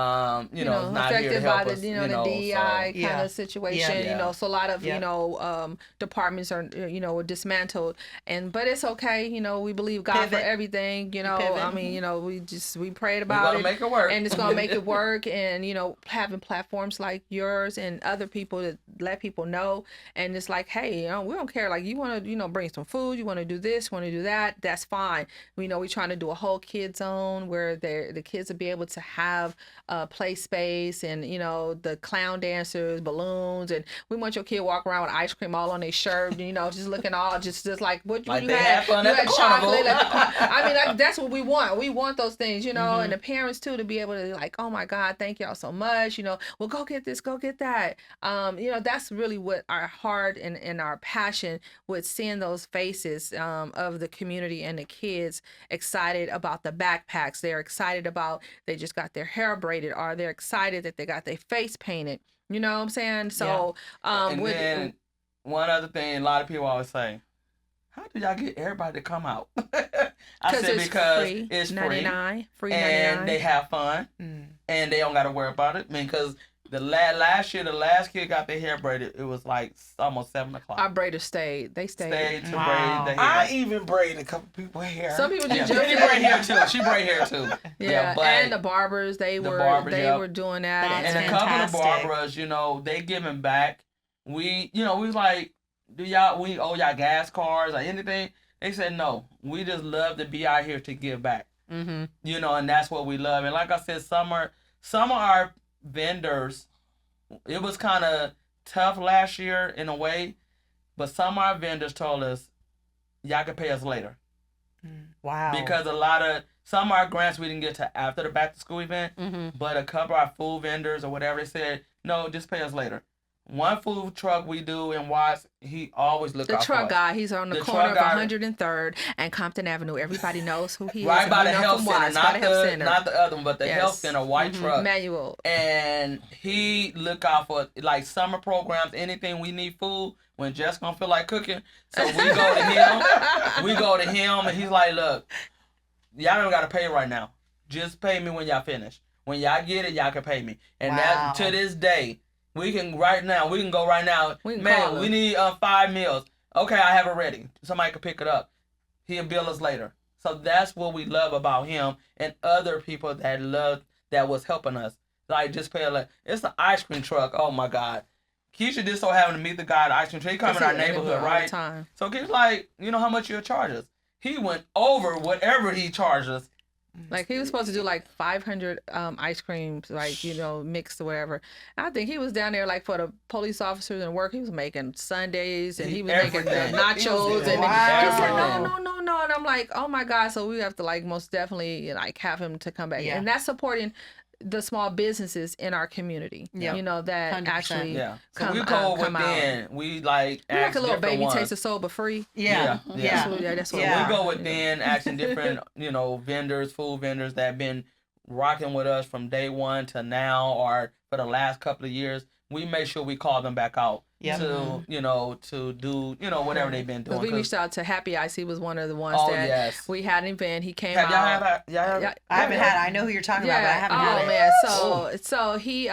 know, is not here to affected help by us. the, you know, the DEI kind Yeah. of situation, Yeah. you know, so a lot of, Yeah. you know, departments are, you know, dismantled but it's okay. You know, we believe God for Pivot. everything, you know, Pivot. I mean, you know, we prayed We're about gonna it. make it work. And it's going to make it work. And, you know, having platforms like yours and other people that let people know. And it's like, hey, you know, we don't care. Like, you want to, you know, bring some food. You want to do this, want to do that. That's fine. We know we're trying to do a whole kid zone where the kids will be able to have play space, and the clown dancers, balloons, and we want your kid walk around with ice cream all on their shirt, just looking all just like what Like you they had. have fun You at had the chocolate carnival. at the I mean, that's what we want. We want those things, and the parents too, to be able to like, oh my God, thank y'all so much. Well, go get this, go get that. That's really what our heart and our passion with seeing those faces of the community and the kids excited about the backpacks. They're excited about they just got their hair braided, or they're excited that they got their face painted. You know what I'm saying? So, And then one other thing, a lot of people always say, how do y'all get everybody to come out? I said because free, it's free, 99, free and 99. they have fun, and they don't got to worry about it. I mean, because last year, the last kid got their hair braided. It was like almost 7 o'clock. Our braiders stayed. They stayed. Stayed to Wow. braid the hair. I even braided a couple people hair. Some people Yeah, just Brittany braid hair too. She braid hair too. Yeah, but and the barbers, they were doing that. That's and a couple of fantastic. barbers, they giving back. We was like, we owe y'all gas cards or anything? They said no. We just love to be out here to give back. Mm-hmm. And that's what we love. And like I said, some of our vendors, it was kind of tough last year in a way, but some of our vendors told us, y'all can pay us later. Wow. Because some of our grants we didn't get to after the back to school event, but a couple of our food vendors or whatever, they said, no, just pay us later. One food truck we do in Watts, he always look The out truck for us. guy, he's on the corner of truck guy- 103rd and Compton Avenue. Everybody knows who he is. Right and by we the know health from center, Watts, by the health center. not the other one, but the Yes. health center, white truck. Manual. And he look out for like summer programs, anything we need food when Jess gonna feel like cooking. So we go to him. And he's like, look, y'all don't gotta pay right now. Just pay me when y'all finish. When y'all get it, y'all can pay me. And that to this day, we can go right now. We can call Man, we him. need 5 meals. Okay, I have it ready. Somebody can pick it up. He'll bill us later. So that's what we love about him and other people that was helping us. Like just pay it's the ice cream truck. Oh my God. Keisha just so happened to meet the guy at the ice cream truck. He come in our neighborhood, all the right? time. So he's like, you know how much you'll charge us? He went over whatever he charged us. Like he was supposed to do like 500 ice creams, like mixed or whatever. I think he was down there like for the police officers and work. He was making sundaes and he was making the Everything. nachos and Wow. he said Everything. no, and I'm like, oh my God. So we have to like most definitely like have him to come back, Yeah. and that's supporting the small businesses in our community. Yep. That 100%. actually Yeah. So come we out. go come out. within. We like We're like ask a little different baby ones. taste of soul, but free. Yeah. Yeah. That's what Yeah. We go within asking different, vendors, food vendors that have been rocking with us from day one to now or for the last couple of years. We make sure we call them back out Yep. to do, whatever they've been doing. Because we reached out to Happy Ice. He was one of the ones Oh, that yes. we had an event. He came Have out. y'all have Yeah. I haven't had it. I know who you're talking about, but I haven't had it. Man. So he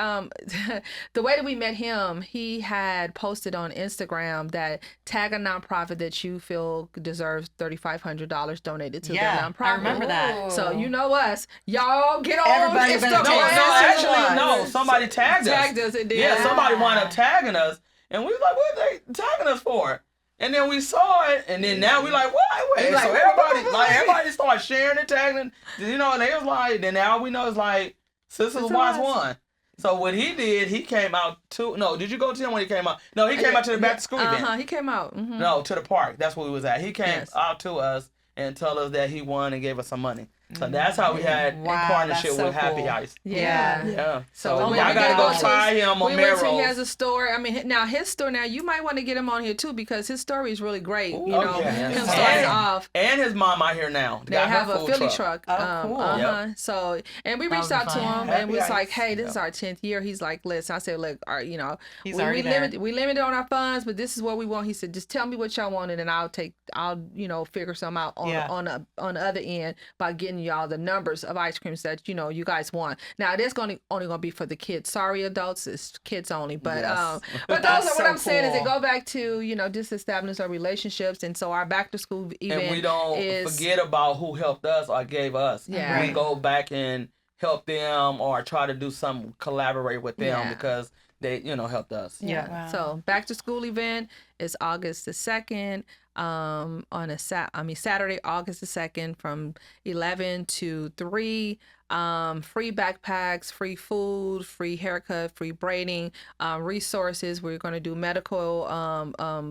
the way that we met him, he had posted on Instagram that tag a nonprofit that you feel deserves $3,500 donated to Yeah, their nonprofit. I remember that. So you know us, y'all get on Everybody Instagram. better take No, somebody tagged us. Tagged us and did. Yeah, somebody wound up tagging us, and we was like, "What are they tagging us for?" And then we saw it, and then now we like, wait. Like, So everybody started sharing and tagging, and they was like, then now we know it's like Sisters of Watts won. So what he did, he came out to. No, did you go to him when he came out? No, he came out to the back to school event. He came out. Mm-hmm. No, to the park. That's where we was at. He came Yes. out to us and told us that he won and gave us some money. So that's how we had Wow, a partnership that's so with Happy cool. Ice. Yeah. Yeah. So So we y'all went- gotta we go gotta go try him on We went to, he Melrose. has a store. I mean, now his store. Now you might want to get him on here too because his story is really great. Ooh, you know, oh, yeah. him And- starting off. And his mom out here now. They have a Philly truck. Oh, cool. Yep. So, and we That reached would be out to fun. him Happy and was Ice. like, "Hey, this is our 10th year." He's like, "Listen," I said, "Look, He's we already there. limited on our funds, but this is what we want." He said, "Just tell me what y'all wanted, and I'll figure some out on Yeah. on the other end by getting y'all the numbers of ice creams that you guys want." Now, it is only gonna be for the kids. Sorry, adults, it's kids only. But Yes. but That's those are what so I'm saying is cool. it go back to just establish our relationships, and so our back to school event And we don't is forget about who helped us or gave us. Yeah. We Right. go back and help them or try to do something, collaborate with them Yeah. because they, helped us. Yeah. Wow. So back to school event is August the 2nd. on Saturday, August the 2nd from 11 to 3. Free backpacks, free food, free haircut, free braiding, resources. We're going to do medical,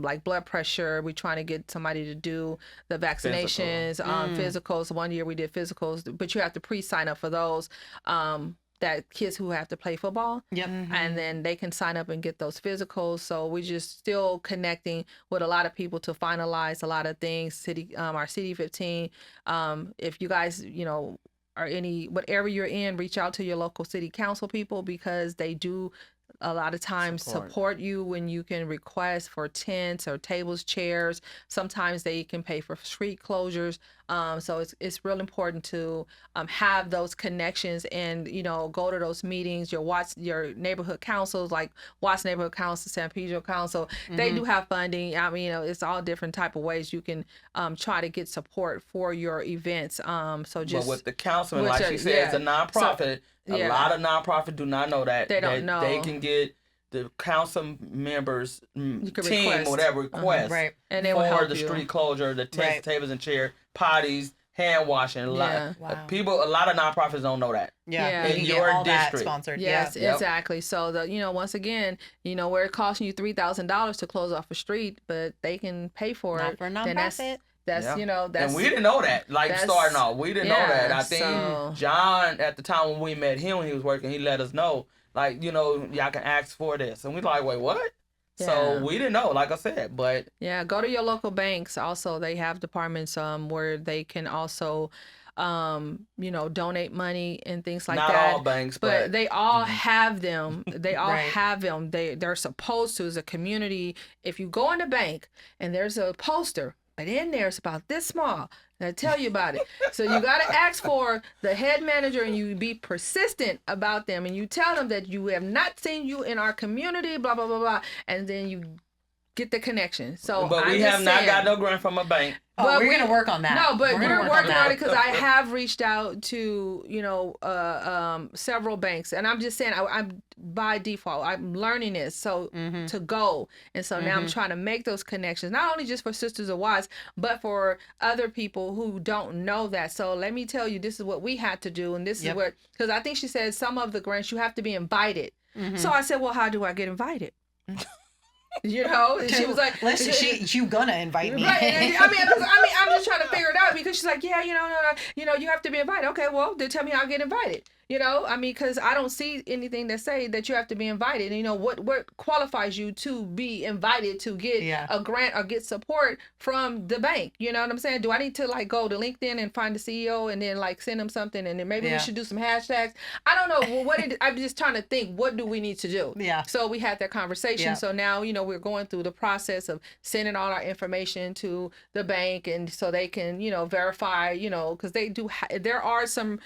like blood pressure. We're trying to get somebody to do the vaccinations, physicals. One year we did physicals, but you have to pre-sign up for those. That kids who have to play football, and then they can sign up and get those physicals. So we're just still connecting with a lot of people to finalize a lot of things. Our City 15. If you guys, or whatever you're in, reach out to your local city council people, because they do a lot of times support you when you can request for tents or tables, chairs. Sometimes they can pay for street closures. So it's real important to have those connections and, go to those meetings. Your neighborhood councils, like Watts Neighborhood Council, San Pedro Council, they do have funding. I mean, it's all different type of ways you can try to get support for your events. But with the councilman, like she said, it's a nonprofit. A lot of nonprofits do not know that. They don't know. They can get the council members team request. or whatever request and they will help the you. Street closure, the tents, tables and chairs, potties, hand washing. A lot of nonprofits don't know that. In your all district. That sponsored. Yes, exactly. So once again, where it costing you $3,000 to close off a street, but they can pay for Not it. for a nonprofit. That's that's and we didn't know that. Starting off, we didn't know that. I think John, at the time when we met him when he was working, he let us know, y'all can ask for this, and we like, wait, what? Yeah. So we didn't know, like I said, but go to your local banks. Also, they have departments where they can also donate money and things like not that. Not all banks, but they all have them. They all have them. They're supposed to, as a community. If you go in the bank and there's a poster, but in there it's about this small, and I tell you about it. So you got to ask for the head manager, and you be persistent about them, and you tell them that you have not seen you in our community, blah blah blah blah, and then you get the connection. So, but we have not got no grant from a bank. But we're gonna work on that. No, but we're working on it, because I have reached out to several banks, and I'm just saying I'm by default I'm learning this to go, and so now I'm trying to make those connections, not only just for Sisters of Watts, but for other people who don't know that. So let me tell you, this is what we had to do, and this is what, because I think she said some of the grants you have to be invited. So I said, well, how do I get invited? And she was like, "Listen, you gonna invite me?" Right? I'm just trying to figure it out, because she's like, "Yeah, you have to be invited." Okay, well, then tell me how I get invited. Because I don't see anything that say that you have to be invited. And what qualifies you to be invited to get a grant or get support from the bank? You know what I'm saying? Do I need to go to LinkedIn and find the CEO and then send them something, and then maybe we should do some hashtags? I don't know. Well, I'm just trying to think, what do we need to do? Yeah. So we had that conversation. Yeah. So now we're going through the process of sending all our information to the bank, and so they can verify, because they do. There are some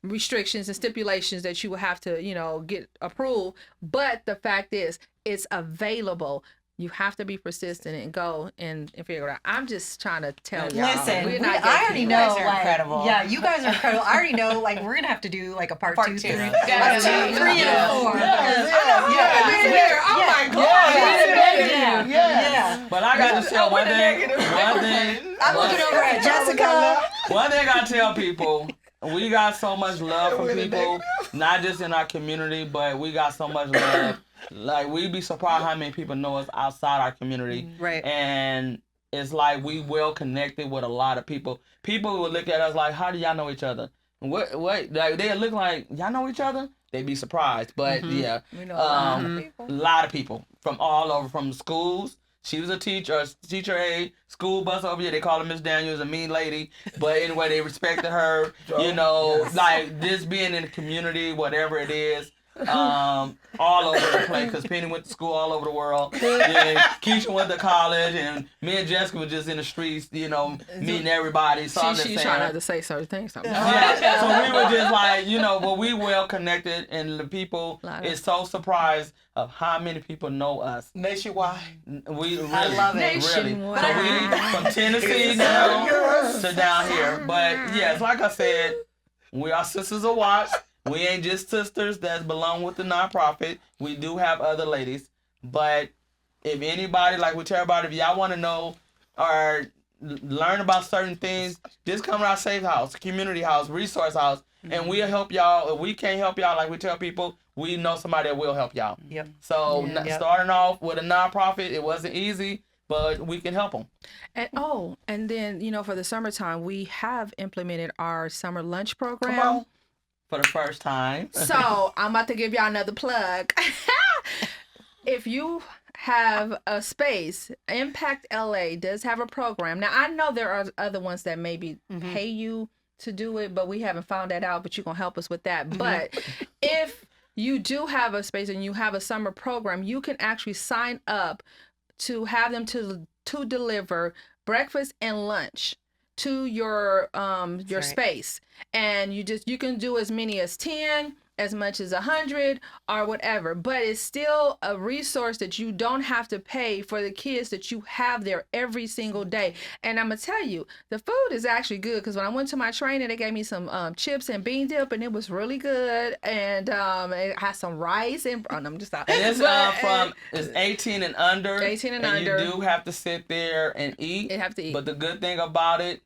restrictions and stipulations that you will have to get approved, but the fact is it's available. You have to be persistent and go and figure it out. I'm just trying to tell y'all. Listen, I already know. Incredible. Yeah, you guys are incredible. I already know. We're gonna have to do a part 2, 3, 3, and 4. Oh my God! Yeah. But I got to tell one thing. I'm looking over at Jessica. One thing I tell people. We got so much love from people, not just in our community, but we got so much love. We'd be surprised how many people know us outside our community. Right. And it's we well connected with a lot of people. People would look at us like, how do y'all know each other? What? They look like, y'all know each other? They'd be surprised. But we know a lot of people from all over, from schools. She was a teacher aide, school bus over here. They call her Miss Daniels, a mean lady. But anyway, they respected her. This being in the community, whatever it is, all over the place. Because Penny went to school all over the world. And Keisha went to college, and me and Jessica were just in the streets, meeting everybody. So she's trying not to say certain things. So we were just but we well connected, and the people is so surprised of how many people know us nationwide. We really, I love it. Really. So we from Tennessee down to down here. But yes, like I said, we are Sisters of Watts. We ain't just sisters that belong with the nonprofit. We do have other ladies. But if anybody, we tell everybody, if y'all want to know or learn about certain things, just come to our safe house, community house, resource house, and we'll help y'all. If we can't help y'all, like we tell people, we know somebody that will help y'all. Yep. So starting off with a nonprofit, it wasn't easy, but we can help them. And then, for the summertime, we have implemented our summer lunch program. Come on. For the first time. So I'm about to give y'all another plug. If you have a space, Impact LA does have a program. Now, I know there are other ones that maybe pay you to do it, but we haven't found that out, but you're going to help us with that. But if you do have a space and you have a summer program, you can actually sign up to have them to deliver breakfast and lunch to your space. And you can do as many as 10, as much as 100 or whatever, but it's still a resource that you don't have to pay for the kids that you have there every single day. And I'm gonna tell you, the food is actually good, because when I went to my training, they gave me some chips and bean dip, and it was really good. And it has some rice and I'm just out. And it's it's 18 and under. 18 and under. You do have to sit there and eat. You have to eat. But the good thing about it,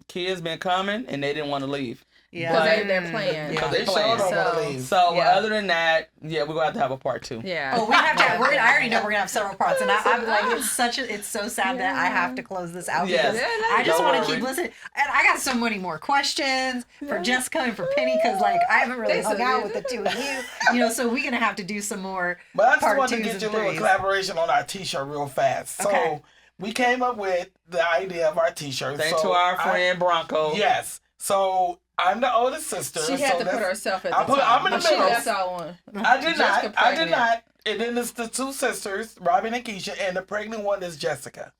kids been coming and they didn't want to leave. Yeah, they're playing. Because they playing. don't want to leave. So other than that, we're gonna have to have a part 2. Yeah. Oh, we have to. I already know we're gonna have several parts, and I'm like, it's so sad that I have to close this out because I just want to keep listening. And I got so many more questions for Jessica and for Penny, because like I haven't really hung out with the two of you, so we're gonna have to do some more. But I just part want to twos get you a and little threes. collaboration on our T-shirt real fast. So Okay. we came up with the idea of our T-shirt. Thanks to our friend Bronco. Yes. So I'm the oldest sister. She had to put herself at the top. I'm in the middle. She left out one. I did Jessica not. I did pregnant. not. And then it's the two sisters, Robin and Keisha, and the pregnant one is Jessica.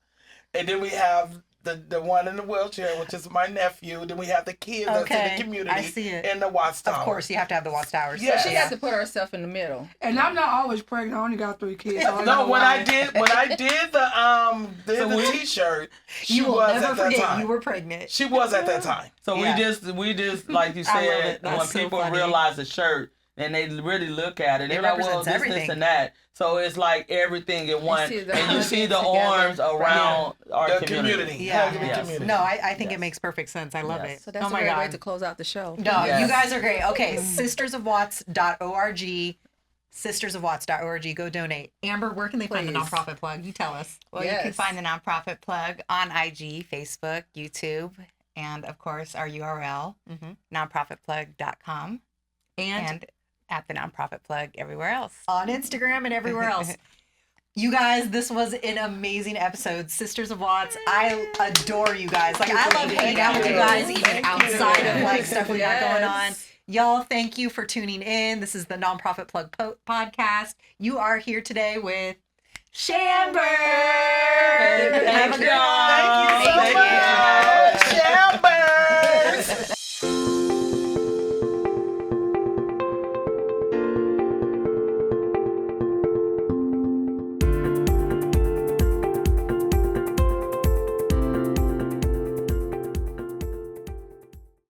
And then we have the one in the wheelchair, which is my nephew. Then we have the kids that's in the community. I see it. In the Watchtower. Of course, you have to have the Watchtowers. Yeah. She had to put herself in the middle. And I'm not always pregnant. I only got 3 kids. So No, when I did the T-shirt, she You will was never at that forget time. you were pregnant. She was at that time. So we just like you I love said, it. That's when so people funny. realize the shirt and they really look at it, they're It like, well, represents this everything. and that. So it's like everything in one, see the and you arms see the together. arms around our The community. Yeah. Hugging the Yes. community. No, I think it makes perfect sense. I love Yes. it. So that's oh a my great God. way to close out the show. No, Yes. you guys are great. Okay, sistersofwatts.org, sistersofwatts.org. Go donate. Amber, where can they find the Please. nonprofit plug? You tell us. Well, you can find the nonprofit plug on IG, Facebook, YouTube, and of course our URL, nonprofitplug.com, and at the nonprofit plug everywhere else. On Instagram and everywhere else. You guys, this was an amazing episode. Sisters of Watts, I adore you guys. Like, I love hanging out with you guys, even outside of like stuff we got going on. Y'all, thank you for tuning in. This is the Nonprofit Plug podcast. You are here today with Shamber. Have a good one. Thank you so much. Shamber.